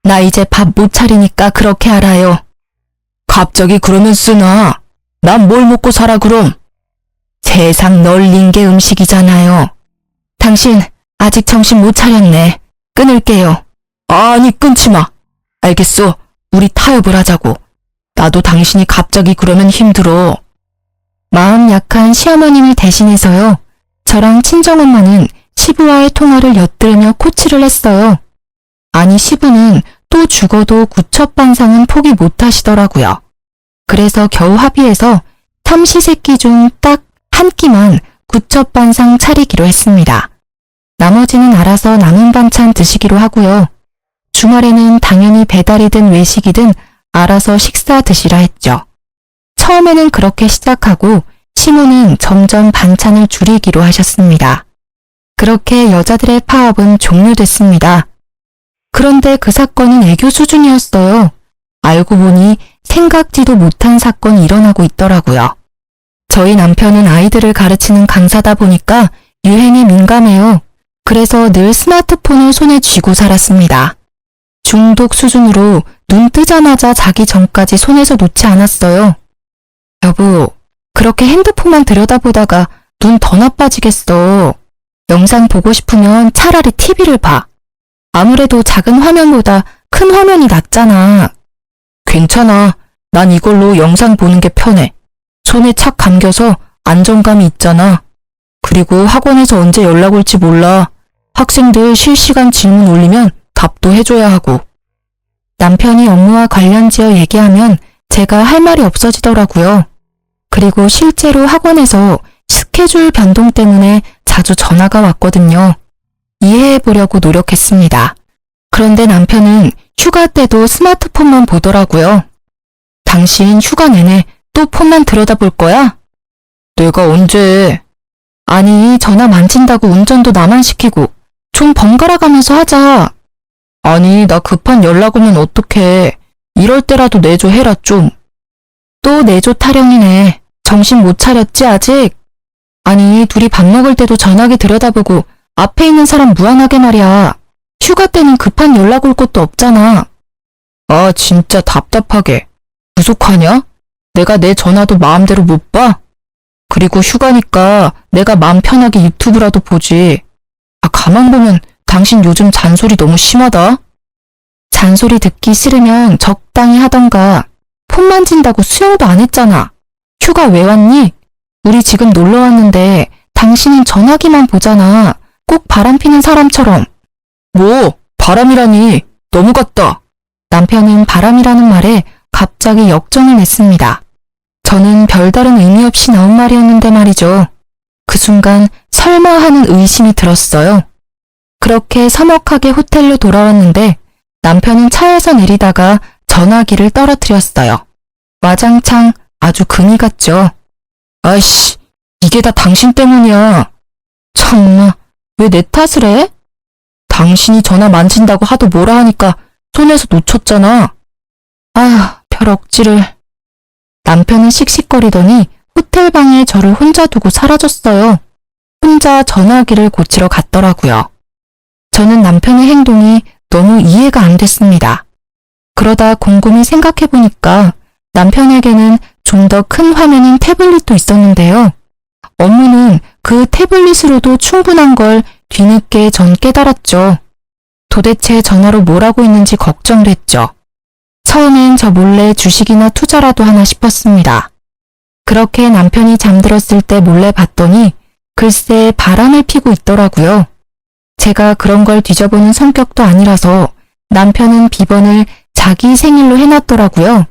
A: 나 이제 밥 못 차리니까 그렇게 알아요. 갑자기 그러면 쓰나? 난 뭘 먹고 살아 그럼? 세상 널린 게 음식이잖아요. 당신 아직 정신 못 차렸네. 끊을게요. 아니 끊지 마. 알겠어. 우리 타협을 하자고. 나도 당신이 갑자기 그러면 힘들어. 마음 약한 시어머님을 대신해서요. 저랑 친정엄마는 시부와의 통화를 엿들으며 코치를 했어요. 아니 시부는 또 죽어도 구첩반상은 포기 못 하시더라고요. 그래서 겨우 합의해서 삼시세끼 중 딱 한 끼만 구첩반상 차리기로 했습니다. 나머지는 알아서 남은 반찬 드시기로 하고요. 주말에는 당연히 배달이든 외식이든 알아서 식사 드시라 했죠. 처음에는 그렇게 시작하고 시모는 점점 반찬을 줄이기로 하셨습니다. 그렇게 여자들의 파업은 종료됐습니다. 그런데 그 사건은 애교 수준이었어요. 알고 보니 생각지도 못한 사건이 일어나고 있더라고요. 저희 남편은 아이들을 가르치는 강사다 보니까 유행에 민감해요. 그래서 늘 스마트폰을 손에 쥐고 살았습니다. 중독 수준으로 눈 뜨자마자 자기 전까지 손에서 놓지 않았어요. 여보, 그렇게 핸드폰만 들여다보다가 눈 더 나빠지겠어. 영상 보고 싶으면 차라리 TV를 봐. 아무래도 작은 화면보다 큰 화면이 낫잖아. 괜찮아. 난 이걸로 영상 보는 게 편해. 손에 착 감겨서 안정감이 있잖아. 그리고 학원에서 언제 연락 올지 몰라. 학생들 실시간 질문 올리면 답도 해줘야 하고. 남편이 업무와 관련지어 얘기하면 제가 할 말이 없어지더라고요. 그리고 실제로 학원에서 스케줄 변동 때문에 자주 전화가 왔거든요. 이해해보려고 노력했습니다. 그런데 남편은 휴가 때도 스마트폰만 보더라고요. 당신 휴가 내내 또 폰만 들여다볼 거야? 내가 언제? 아니, 전화 만진다고 운전도 나만 시키고 좀 번갈아 가면서 하자. 아니, 나 급한 연락 오면 어떡해. 이럴 때라도 내조 해라 좀. 또 내조 타령이네. 정신 못 차렸지 아직? 아니, 둘이 밥 먹을 때도 전화기 들여다보고 앞에 있는 사람 무안하게 말이야. 휴가 때는 급한 연락 올 것도 없잖아. 아, 진짜 답답하게. 구속하냐? 내가 내 전화도 마음대로 못 봐? 그리고 휴가니까 내가 마음 편하게 유튜브라도 보지. 아, 가만 보면 당신 요즘 잔소리 너무 심하다. 잔소리 듣기 싫으면 적당히 하던가. 폰 만진다고 수영도 안 했잖아. 휴가 왜 왔니? 우리 지금 놀러 왔는데 당신은 전화기만 보잖아. 꼭 바람피는 사람처럼. 뭐? 바람이라니. 너무 같다. 남편은 바람이라는 말에 갑자기 역정을 냈습니다. 저는 별다른 의미 없이 나온 말이었는데 말이죠. 그 순간 설마 하는 의심이 들었어요. 그렇게 서먹하게 호텔로 돌아왔는데 남편은 차에서 내리다가 전화기를 떨어뜨렸어요. 와장창 아주 금이 갔죠. 아이씨, 이게 다 당신 때문이야. 정말, 왜 내 탓을 해? 당신이 전화 만진다고 하도 뭐라 하니까 손에서 놓쳤잖아. 아휴, 별 억지를. 남편은 씩씩거리더니 호텔 방에 저를 혼자 두고 사라졌어요. 혼자 전화기를 고치러 갔더라고요. 저는 남편의 행동이 너무 이해가 안 됐습니다. 그러다 곰곰이 생각해보니까 남편에게는 좀 더 큰 화면인 태블릿도 있었는데요. 업무는 그 태블릿으로도 충분한 걸 뒤늦게 전 깨달았죠. 도대체 전화로 뭘 하고 있는지 걱정됐죠. 처음엔 저 몰래 주식이나 투자라도 하나 싶었습니다. 그렇게 남편이 잠들었을 때 몰래 봤더니 글쎄 바람을 피고 있더라고요. 제가 그런 걸 뒤져보는 성격도 아니라서 남편은 비번을 자기 생일로 해놨더라고요.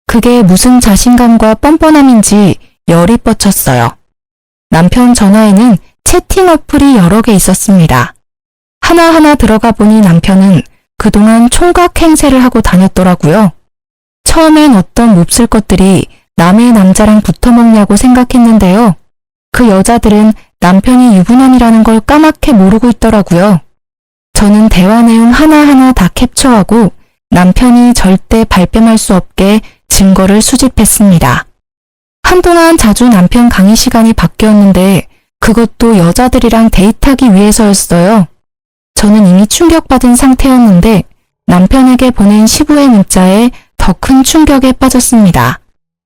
A: 그게 무슨 자신감과 뻔뻔함인지 열이 뻗쳤어요. 남편 전화에는 채팅 어플이 여러 개 있었습니다. 하나하나 들어가 보니 남편은 그동안 총각 행세를 하고 다녔더라고요. 처음엔 어떤 몹쓸 것들이 남의 남자랑 붙어먹냐고 생각했는데요. 그 여자들은 남편이 유부남이라는 걸 까맣게 모르고 있더라고요. 저는 대화 내용 하나하나 다 캡처하고 남편이 절대 발뺌할 수 없게 증거를 수집했습니다. 한동안 자주 남편 강의 시간이 바뀌었는데 그것도 여자들이랑 데이트하기 위해서였어요. 저는 이미 충격받은 상태였는데 남편에게 보낸 시부의 문자에 더 큰 충격에 빠졌습니다.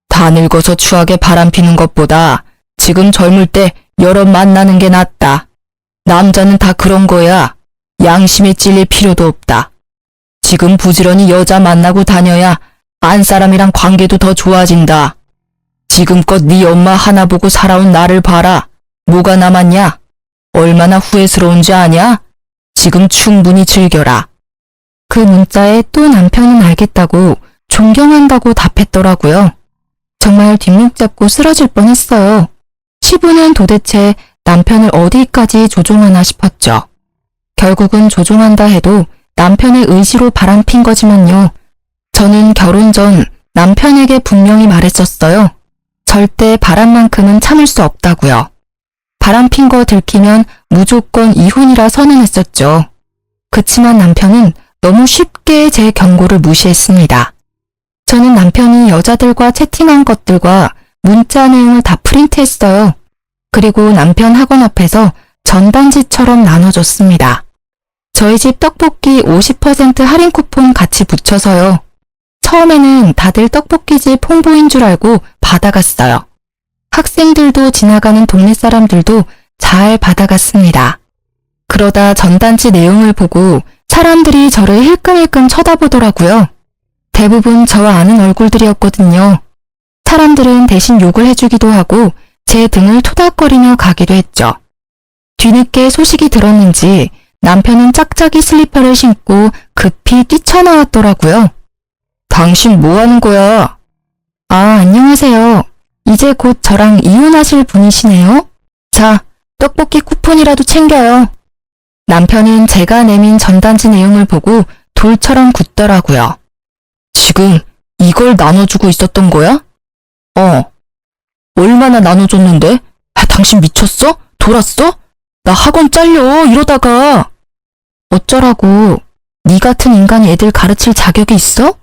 A: 다 늙어서 추하게 바람피는 것보다 지금 젊을 때 여러 만나는 게 낫다. 남자는 다 그런 거야. 양심에 찔릴 필요도 없다. 지금 부지런히 여자 만나고 다녀야 안 사람이랑 관계도 더 좋아진다. 지금껏 네 엄마 하나 보고 살아온 나를 봐라. 뭐가 남았냐? 얼마나 후회스러운지 아냐? 지금 충분히 즐겨라. 그 문자에 또 남편은 알겠다고 존경한다고 답했더라고요. 정말 뒷목 잡고 쓰러질 뻔했어요. 시부는 도대체 남편을 어디까지 조종하나 싶었죠. 결국은 조종한다 해도 남편의 의지로 바람핀 거지만요. 저는 결혼 전 남편에게 분명히 말했었어요. 절대 바람만큼은 참을 수 없다고요. 바람핀 거 들키면 무조건 이혼이라 선언했었죠. 그치만 남편은 너무 쉽게 제 경고를 무시했습니다. 저는 남편이 여자들과 채팅한 것들과 문자 내용을 다 프린트했어요. 그리고 남편 학원 앞에서 전단지처럼 나눠줬습니다. 저희 집 떡볶이 50% 할인 쿠폰 같이 붙여서요. 처음에는 다들 떡볶이집 홍보인 줄 알고 받아갔어요. 학생들도 지나가는 동네 사람들도 잘 받아갔습니다. 그러다 전단지 내용을 보고 사람들이 저를 힐끔힐끔 쳐다보더라고요. 대부분 저와 아는 얼굴들이었거든요. 사람들은 대신 욕을 해주기도 하고 제 등을 토닥거리며 가기도 했죠. 뒤늦게 소식이 들었는지 남편은 짝짝이 슬리퍼를 신고 급히 뛰쳐나왔더라고요. 당신 뭐 하는 거야? 아, 안녕하세요. 이제 곧 저랑 이혼하실 분이시네요? 자, 떡볶이 쿠폰이라도 챙겨요. 남편은 제가 내민 전단지 내용을 보고 돌처럼 굳더라고요. 지금 이걸 나눠주고 있었던 거야? 얼마나 나눠줬는데? 당신 미쳤어? 돌았어? 나 학원 잘려 이러다가. 어쩌라고. 네 같은 인간이 애들 가르칠 자격이 있어?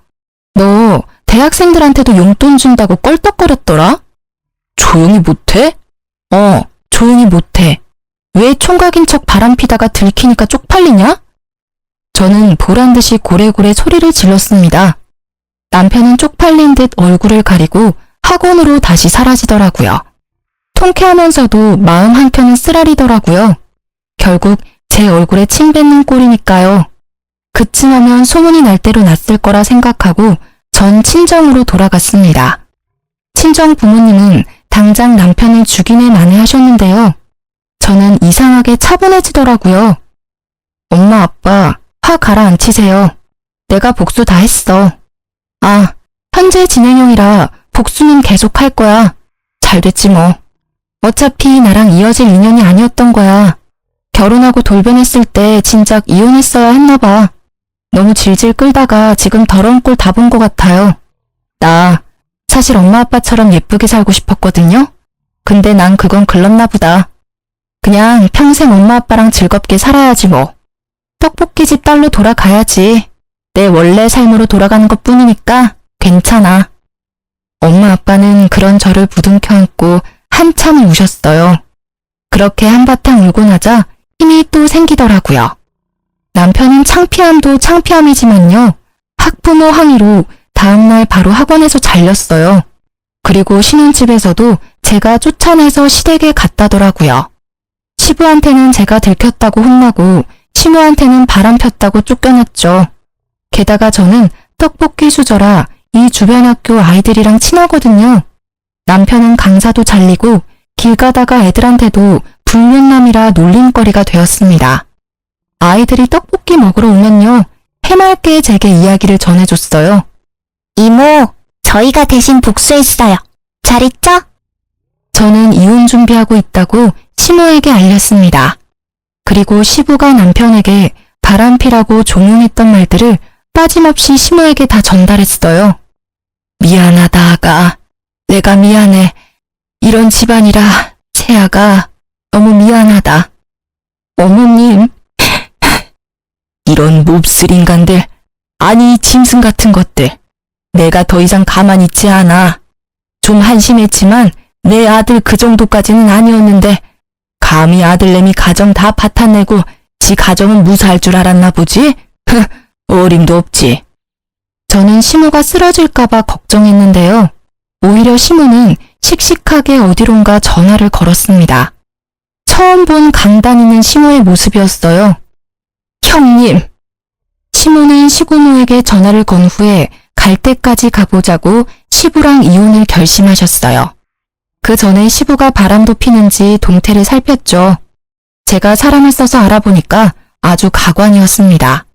A: 너 대학생들한테도 용돈 준다고 껄떡거렸더라? 조용히 못해? 조용히 못해. 왜 총각인 척 바람피다가 들키니까 쪽팔리냐? 저는 보란듯이 고래고래 소리를 질렀습니다. 남편은 쪽팔린 듯 얼굴을 가리고 학원으로 다시 사라지더라고요. 통쾌하면서도 마음 한켠은 쓰라리더라고요. 결국 제 얼굴에 침 뱉는 꼴이니까요. 그쯤 하면 소문이 날 대로 났을 거라 생각하고 전 친정으로 돌아갔습니다. 친정 부모님은 당장 남편을 죽이네 마네 하셨는데요. 저는 이상하게 차분해지더라고요. 엄마 아빠 화 가라앉히세요. 내가 복수 다 했어. 아, 현재 진행형이라 복수는 계속 할 거야. 잘 됐지 뭐. 어차피 나랑 이어질 인연이 아니었던 거야. 결혼하고 돌변했을 때 진작 이혼했어야 했나 봐. 너무 질질 끌다가 지금 더러운 꼴 다 본 것 같아요. 나 사실 엄마 아빠처럼 예쁘게 살고 싶었거든요. 근데 난 그건 글렀나 보다. 그냥 평생 엄마 아빠랑 즐겁게 살아야지 뭐. 떡볶이집 딸로 돌아가야지. 내 원래 삶으로 돌아가는 것뿐이니까 괜찮아. 엄마 아빠는 그런 저를 부둥켜 안고 한참 우셨어요. 그렇게 한바탕 울고 나자 힘이 또 생기더라고요. 남편은 창피함도 창피함이지만요. 학부모 항의로 다음날 바로 학원에서 잘렸어요. 그리고 신혼집에서도 제가 쫓아내서 시댁에 갔다더라고요. 시부한테는 제가 들켰다고 혼나고 시모한테는 바람 폈다고 쫓겨났죠. 게다가 저는 떡볶이 수저라 이 주변 학교 아이들이랑 친하거든요. 남편은 강사도 잘리고 길 가다가 애들한테도 불륜남이라 놀림거리가 되었습니다. 아이들이 떡볶이 먹으러 오면요. 해맑게 제게 이야기를 전해줬어요.
B: 이모, 저희가 대신 복수했어요. 잘했죠?
A: 저는 이혼 준비하고 있다고 시모에게 알렸습니다. 그리고 시부가 남편에게 바람피라고 종용했던 말들을 빠짐없이 시모에게 다 전달했어요. 미안하다, 아가. 내가 미안해. 이런 집안이라 채아가 너무 미안하다. 어머님, 이런 몹쓸 인간들, 아니 짐승 같은 것들. 내가 더 이상 가만히 있지 않아. 좀 한심했지만 내 아들 그 정도까지는 아니었는데 감히 아들내미 가정 다 파탄내고 지 가정은 무사할 줄 알았나 보지? 어림도 없지. 저는 시모가 쓰러질까봐 걱정했는데요. 오히려 시모는 씩씩하게 어디론가 전화를 걸었습니다. 처음 본 강다니는 시모의 모습이었어요. 형님! 시모는 시고모에게 전화를 건 후에 갈 때까지 가보자고 시부랑 이혼을 결심하셨어요. 그 전에 시부가 바람도 피는지 동태를 살폈죠. 제가 사람을 써서 알아보니까 아주 가관이었습니다.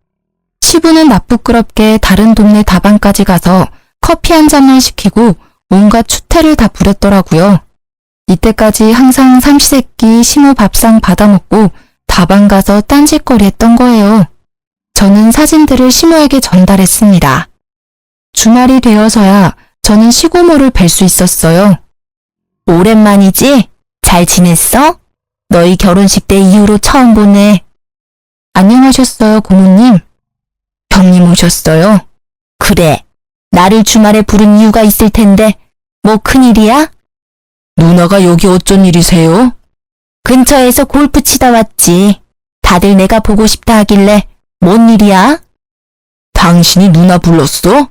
A: 시부는 나쁘끄럽게 다른 동네 다방까지 가서 커피 한 잔만 시키고 온갖 추태를 다 부렸더라고요. 이때까지 항상 삼시세끼 시모 밥상 받아먹고 다방 가서 딴짓거리 했던 거예요. 저는 사진들을 시모에게 전달했습니다. 주말이 되어서야 저는 시고모를 뵐 수 있었어요.
B: 오랜만이지? 잘 지냈어? 너희 결혼식 때 이후로 처음 보네.
A: 안녕하셨어요, 고모님.
B: 형님 오셨어요? 그래. 나를 주말에 부른 이유가 있을 텐데 뭐 큰일이야?
A: 누나가 여기 어쩐 일이세요?
B: 근처에서 골프 치다 왔지. 다들 내가 보고 싶다 하길래 뭔 일이야?
A: 당신이 누나 불렀어?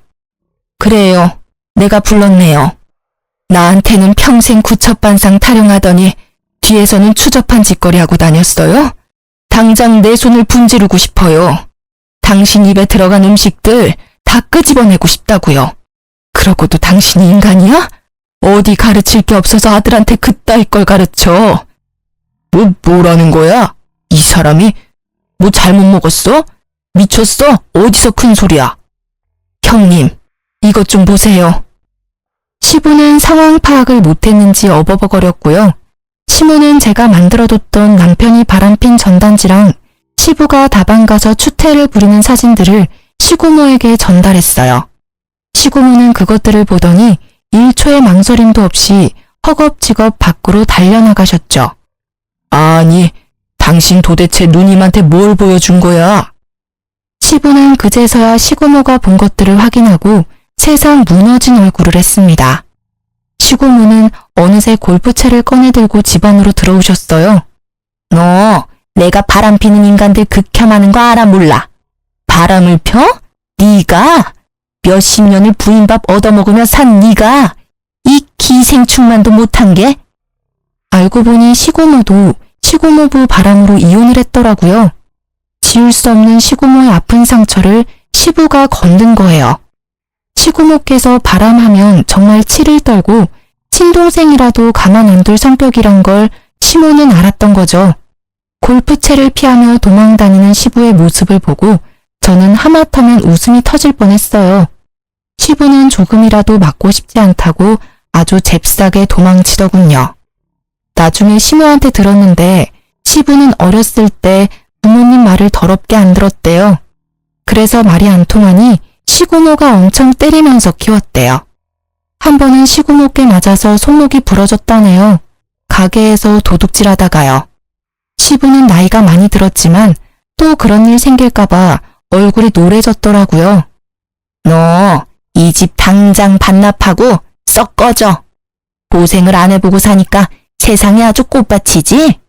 A: 그래요. 내가 불렀네요. 나한테는 평생 구첩반상 타령하더니 뒤에서는 추접한 짓거리 하고 다녔어요? 당장 내 손을 분지르고 싶어요. 당신 입에 들어간 음식들 다 끄집어내고 싶다고요. 그러고도 당신이 인간이야? 어디 가르칠 게 없어서 아들한테 그따위 걸 가르쳐. 뭐라는 거야? 이 사람이 뭐 잘못 먹었어? 미쳤어? 어디서 큰 소리야? 형님, 이것 좀 보세요. 시부는 상황 파악을 못했는지 어버버거렸고요. 시모는 제가 만들어뒀던 남편이 바람핀 전단지랑 시부가 다방 가서 추태를 부리는 사진들을 시고모에게 전달했어요. 시고모는 그것들을 보더니 1초의 망설임도 없이 허겁지겁 밖으로 달려나가셨죠. 아니, 당신 도대체 누님한테 뭘 보여준 거야? 시부는 그제서야 시고모가 본 것들을 확인하고 세상 무너진 얼굴을 했습니다. 시고모는 어느새 골프채를 꺼내들고 집 안으로 들어오셨어요.
B: 너 내가 바람 피는 인간들 극혐하는 거 알아 몰라? 바람을 펴? 네가? 몇십 년을 부인밥 얻어먹으며 산 네가? 이 기생충만도 못한 게?
A: 알고 보니 시고모도 시고모부 바람으로 이혼을 했더라고요. 지울 수 없는 시고모의 아픈 상처를 시부가 건든 거예요. 시고모께서 바람하면 정말 치를 떨고 친동생이라도 가만 안 둘 성격이란 걸 시모는 알았던 거죠. 골프채를 피하며 도망다니는 시부의 모습을 보고 저는 하마터면 웃음이 터질 뻔했어요. 시부는 조금이라도 맞고 싶지 않다고 아주 잽싸게 도망치더군요. 나중에 시모한테 들었는데 시부는 어렸을 때 부모님 말을 더럽게 안 들었대요. 그래서 말이 안 통하니 시고모가 엄청 때리면서 키웠대요. 한 번은 시고모께 맞아서 손목이 부러졌다네요. 가게에서 도둑질하다가요. 시부는 나이가 많이 들었지만 또 그런 일 생길까봐 얼굴이 노래졌더라고요.
B: 너 이 집 당장 반납하고 썩 꺼져. 고생을 안 해보고 사니까 세상이 아주 꽃밭이지?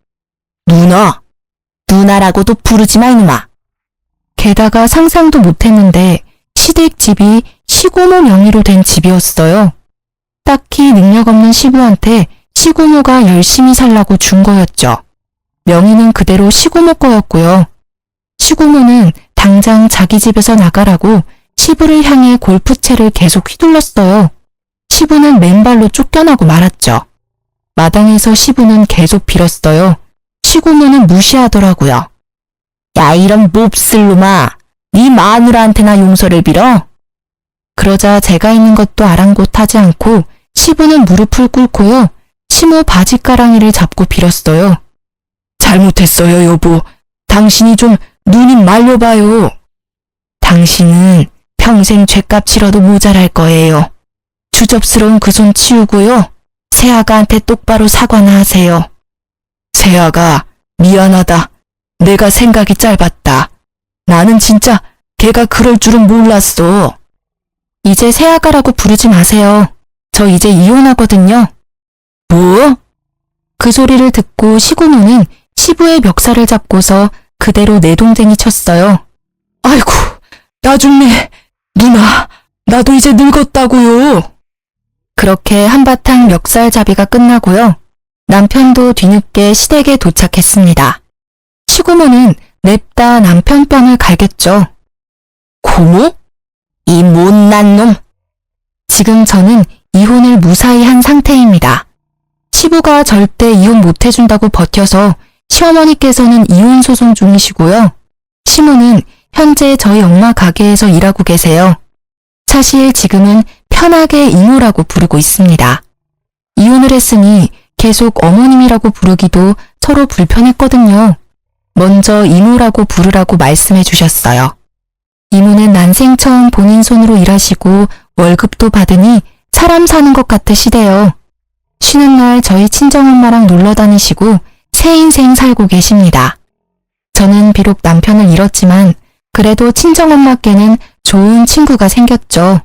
B: 누나! 누나라고도 부르지 마 이놈아.
A: 게다가 상상도 못했는데 시댁집이 시고모 명의로 된 집이었어요. 딱히 능력 없는 시부한테 시고모가 열심히 살라고 준 거였죠. 명의는 그대로 시고모 거였고요. 시고모는 당장 자기 집에서 나가라고 시부를 향해 골프채를 계속 휘둘렀어요. 시부는 맨발로 쫓겨나고 말았죠. 마당에서 시부는 계속 빌었어요. 시고모는 무시하더라고요.
B: 야, 이런 몹쓸 놈아. 네 마누라한테나 용서를 빌어?
A: 그러자 제가 있는 것도 아랑곳하지 않고 시부는 무릎을 꿇고요. 시모 바지가랑이를 잡고 빌었어요. 잘못했어요, 여보. 당신이 좀 누님 말려봐요. 당신은 평생 죗값 치러도 모자랄 거예요. 주접스러운 그 손 치우고요. 새아가한테 똑바로 사과나 하세요. 새아가, 미안하다. 내가 생각이 짧았다. 나는 진짜 걔가 그럴 줄은 몰랐어. 이제 새아가라고 부르지 마세요. 저 이제 이혼하거든요. 뭐? 그 소리를 듣고 시고모는 시부의 멱살을 잡고서 그대로 내동댕이 쳤어요. 아이고, 나 죽네. 누나, 나도 이제 늙었다고요. 그렇게 한바탕 멱살잡이가 끝나고요. 남편도 뒤늦게 시댁에 도착했습니다. 시고모는 냅다 남편 뺨을 갈겼죠. 고모? 이 못난 놈. 지금 저는 이혼을 무사히 한 상태입니다. 시부가 절대 이혼 못 해준다고 버텨서 시어머니께서는 이혼 소송 중이시고요. 시모는 현재 저희 엄마 가게에서 일하고 계세요. 사실 지금은 편하게 이모라고 부르고 있습니다. 이혼을 했으니 계속 어머님이라고 부르기도 서로 불편했거든요. 먼저 이모라고 부르라고 말씀해 주셨어요. 이모는 난생 처음 본인 손으로 일하시고 월급도 받으니 사람 사는 것 같으시대요. 쉬는 날 저희 친정엄마랑 놀러 다니시고 새 인생 살고 계십니다. 저는 비록 남편을 잃었지만 그래도 친정엄마께는 좋은 친구가 생겼죠.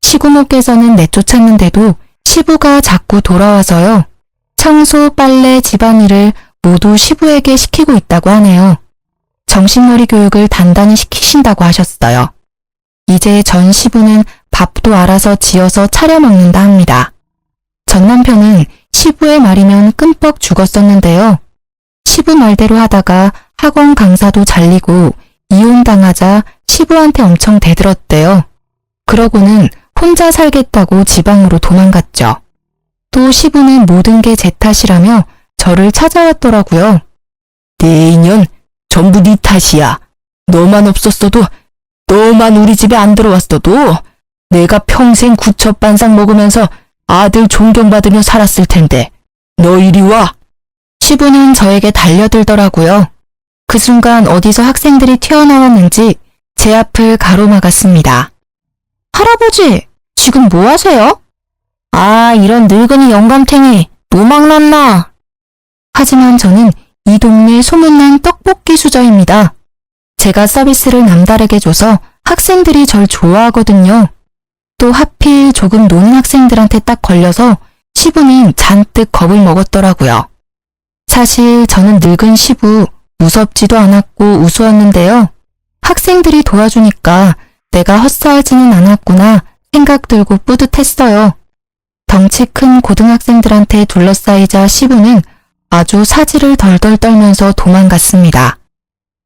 A: 시고모께서는 내쫓았는데도 시부가 자꾸 돌아와서요. 청소, 빨래, 집안일을 모두 시부에게 시키고 있다고 하네요. 정신머리 교육을 단단히 시키신다고 하셨어요. 이제 전 시부는 밥도 알아서 지어서 차려 먹는다 합니다. 전 남편은 시부의 말이면 끔뻑 죽었었는데요. 시부 말대로 하다가 학원 강사도 잘리고 이혼당하자 시부한테 엄청 대들었대요. 그러고는 혼자 살겠다고 지방으로 도망갔죠. 또 시부는 모든 게 제 탓이라며 저를 찾아왔더라고요. 내 인연 전부 네 탓이야. 너만 없었어도, 너만 우리 집에 안 들어왔어도 내가 평생 구첩반상 먹으면서 아들 존경받으며 살았을 텐데 너 이리 와. 시부는 저에게 달려들더라고요. 그 순간 어디서 학생들이 튀어나왔는지 제 앞을 가로막았습니다. 할아버지, 지금 뭐 하세요? 아, 이런 늙은이 영감탱이, 노망났나? 하지만 저는 이 동네 소문난 떡볶이 수저입니다. 제가 서비스를 남다르게 줘서 학생들이 절 좋아하거든요. 또 하필 조금 노는 학생들한테 딱 걸려서 시부는 잔뜩 겁을 먹었더라고요. 사실 저는 늙은 시부 무섭지도 않았고 우스웠는데요. 학생들이 도와주니까 내가 헛살지는 않았구나 생각 들고 뿌듯했어요. 덩치 큰 고등학생들한테 둘러싸이자 시부는 아주 사지를 덜덜 떨면서 도망갔습니다.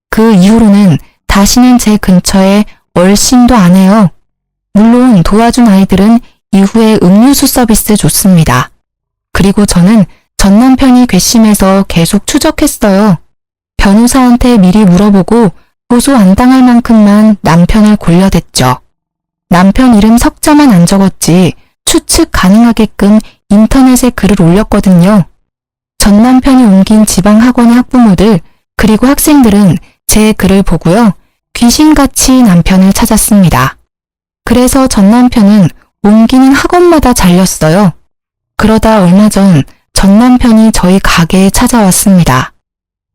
A: 그 이후로는 다시는 제 근처에 얼씬도 안 해요. 물론 도와준 아이들은 이후에 음료수 서비스 줬습니다. 그리고 저는 전 남편이 괘씸해서 계속 추적했어요. 변호사한테 미리 물어보고 고소 안 당할 만큼만 남편을 골려댔죠. 남편 이름 석자만 안 적었지 추측 가능하게끔 인터넷에 글을 올렸거든요. 전 남편이 옮긴 지방 학원의 학부모들 그리고 학생들은 제 글을 보고요. 귀신같이 남편을 찾았습니다. 그래서 전 남편은 옮기는 학원마다 잘렸어요. 그러다 얼마 전 전 남편이 저희 가게에 찾아왔습니다.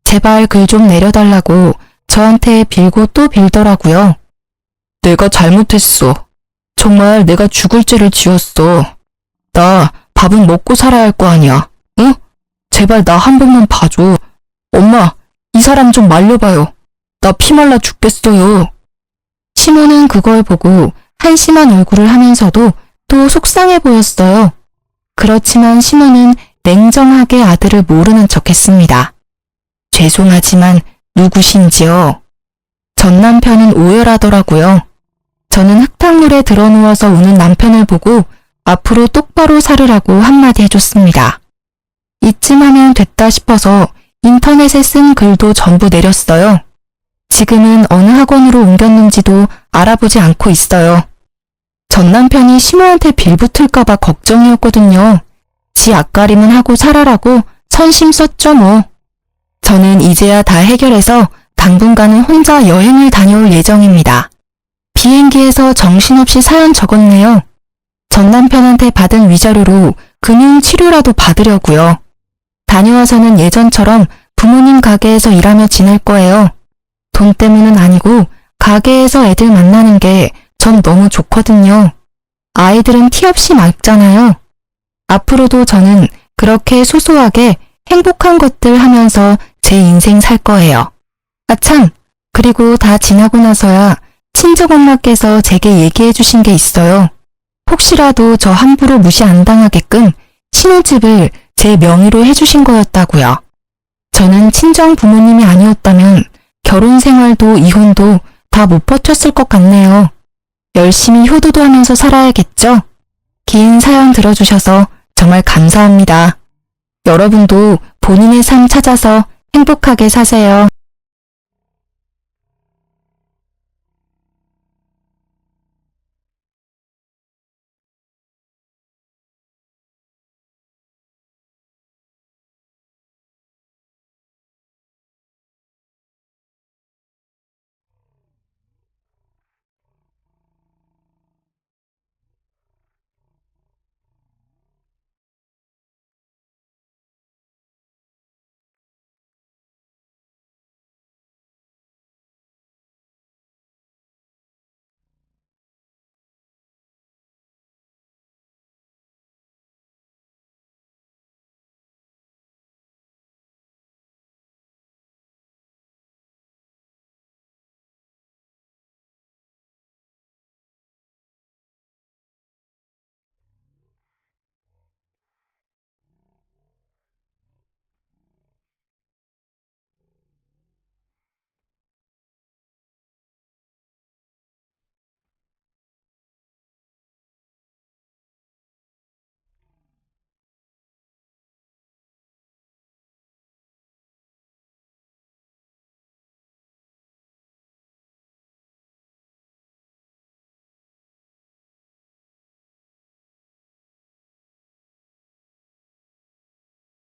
A: 제발 글 좀 내려달라고 저한테 빌고 또 빌더라고요. 내가 잘못했어. 정말 내가 죽을 죄를 지었어. 나 밥은 먹고 살아야 할 거 아니야. 응? 제발 나 한 번만 봐줘. 엄마, 이 사람 좀 말려봐요. 나 피말라 죽겠어요. 시모는 그걸 보고 한심한 얼굴을 하면서도 또 속상해 보였어요. 그렇지만 시모는 냉정하게 아들을 모르는 척했습니다. 죄송하지만 누구신지요? 전 남편은 오열하더라고요. 저는 흙탕물에 드러누워서 우는 남편을 보고 앞으로 똑바로 살으라고 한마디 해줬습니다. 이쯤 하면 됐다 싶어서 인터넷에 쓴 글도 전부 내렸어요. 지금은 어느 학원으로 옮겼는지도 알아보지 않고 있어요. 전 남편이 심호한테 빌붙을까봐 걱정이었거든요. 지 앞가림은 하고 살아라고 선심 썼죠 뭐. 저는 이제야 다 해결해서 당분간은 혼자 여행을 다녀올 예정입니다. 비행기에서 정신없이 사연 적었네요. 전 남편한테 받은 위자료로 금융 치료라도 받으려고요. 다녀와서는 예전처럼 부모님 가게에서 일하며 지낼 거예요. 돈 때문은 아니고 가게에서 애들 만나는 게 전 너무 좋거든요. 아이들은 티 없이 맑잖아요. 앞으로도 저는 그렇게 소소하게 행복한 것들 하면서 제 인생 살 거예요. 아참, 그리고 다 지나고 나서야 친정 엄마께서 제게 얘기해 주신 게 있어요. 혹시라도 저 함부로 무시 안 당하게끔 신혼집을 제 명의로 해주신 거였다고요. 저는 친정 부모님이 아니었다면 결혼 생활도 이혼도 다 못 버텼을 것 같네요. 열심히 효도도 하면서 살아야겠죠? 긴 사연 들어주셔서 정말 감사합니다. 여러분도 본인의 삶 찾아서 행복하게 사세요.